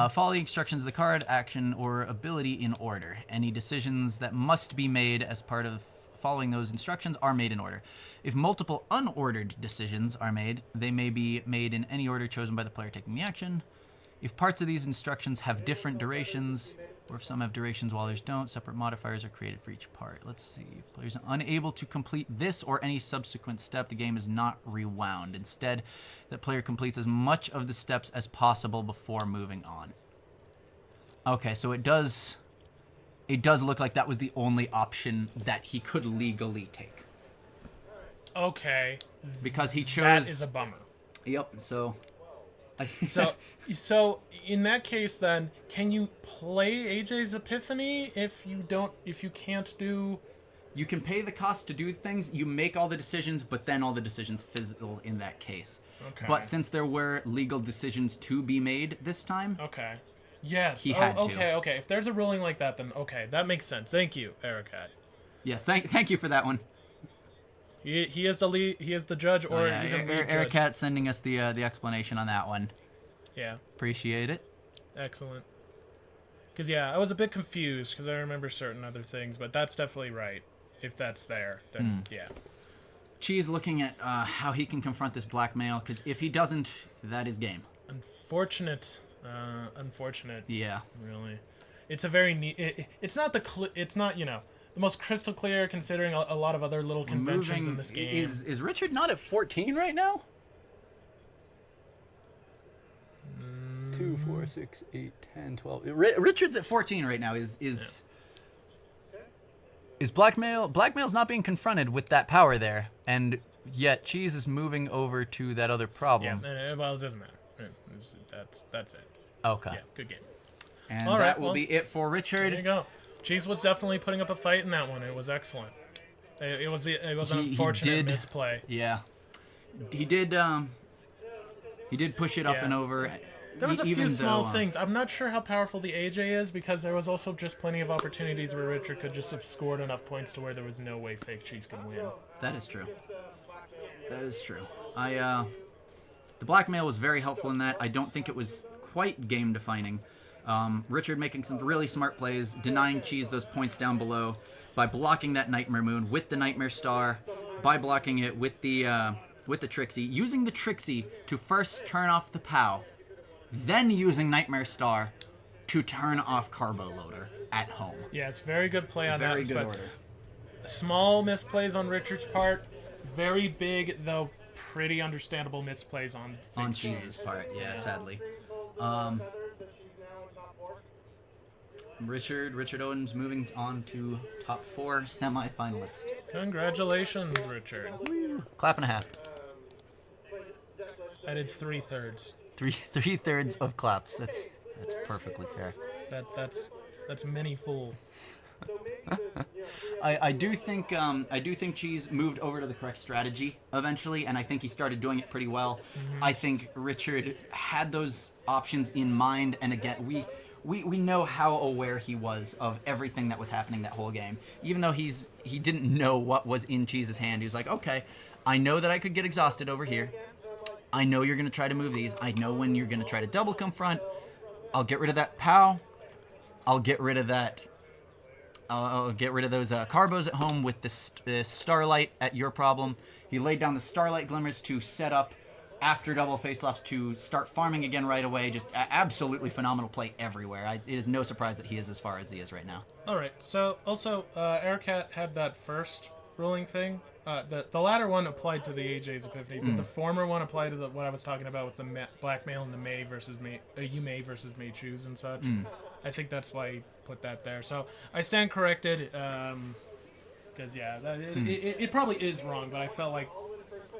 Follow the instructions of the card, action, or ability in order. Any decisions that must be made as part of following those instructions are made in order. If multiple unordered decisions are made, they may be made in any order chosen by the player taking the action. If parts of these instructions have different durations, or if some have durations while others don't, separate modifiers are created for each part. Let's see. If players are unable to complete this or any subsequent step, the game is not rewound. Instead, the player completes as much of the steps as possible before moving on. Okay, so it does look like that was the only option that he could legally take. Okay. Because he chose... That is a bummer. Yep, so... So in that case, then, can you play AJ's Epiphany if you can't do? You can pay the cost to do things. You make all the decisions, but then all the decisions fizzle in that case. Okay. But since there were legal decisions to be made this time, Okay. Yes. He had to. Okay. If there's a ruling like that, then okay, that makes sense. Thank you, Ericat. yes, thank you for that one. He is the lead. He is the judge, or even lead judge. Ericat sending us the explanation on that one. Yeah. Appreciate it. Excellent. Because I was a bit confused because I remember certain other things, but that's definitely right. If that's there, then yeah. Cheese looking at how he can confront this blackmail, because if he doesn't, that is game. Unfortunate. Yeah. Really, it's a very neat. It's not it's not the most crystal clear considering a lot of other little conventions in this game. Is Richard not at 14 right now? 2, 4, 6, 8, 10, 12. Richard's at 14 right now. Is blackmail's not being confronted with that power there, and yet Cheese is moving over to that other problem. Yeah, well, it doesn't matter. That's it. Okay. Yeah, good game. And All right, that will be it for Richard. There you go. Cheese was definitely putting up a fight in that one. It was excellent. It was an unfortunate misplay. Yeah. He did push it up and over. There was a few even small though, things. I'm not sure how powerful the AJ is because there was also just plenty of opportunities where Richard could just have scored enough points to where there was no way Fake Cheese could win. That is true. That is true. The blackmail was very helpful in that. I don't think it was quite game defining. Richard making some really smart plays, denying Cheese those points down below by blocking that Nightmare Moon with the Nightmare Star, by blocking it with the Trixie, using the Trixie to first turn off the POW, then using Nightmare Star to turn off Carbo Loader at home. Yeah, it's very good play on that. Very good order. Small misplays on Richard's part, very big though pretty understandable misplays on Cheese's part. Yeah, sadly. Richard Owens moving on to top 4 semi-finalist. Congratulations, Richard. Clap and a half. I did 3/3. Three thirds of claps. That's perfectly fair. That's many full. I do think Cheese moved over to the correct strategy eventually, and I think he started doing it pretty well. Mm-hmm. I think Richard had those options in mind, and again, we know how aware he was of everything that was happening that whole game. Even though he didn't know what was in Cheese's hand, he was like, okay, I know that I could get exhausted over here. I know you're going to try to move these. I know when you're going to try to double confront. I'll get rid of that POW. I'll get rid of that. I'll get rid of those carbos at home with the Starlight at your problem. He laid down the Starlight Glimmers to set up after double face-offs to start farming again right away. Just absolutely phenomenal play everywhere. It is no surprise that he is as far as he is right now. All right. So also, Aircat had that first ruling thing. The latter one applied to the AJ's Epiphany, but the former one applied to what I was talking about with the blackmail and the May versus May, you May versus May choose and such. I think that's why he put that there. So I stand corrected, because it probably is wrong, but I felt like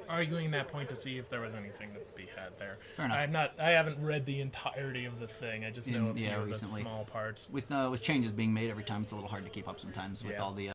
arguing that point to see if there was anything to be had there. Fair enough. I haven't read the entirety of the thing. I just know a few of the small parts. With changes being made every time, it's a little hard to keep up sometimes with all the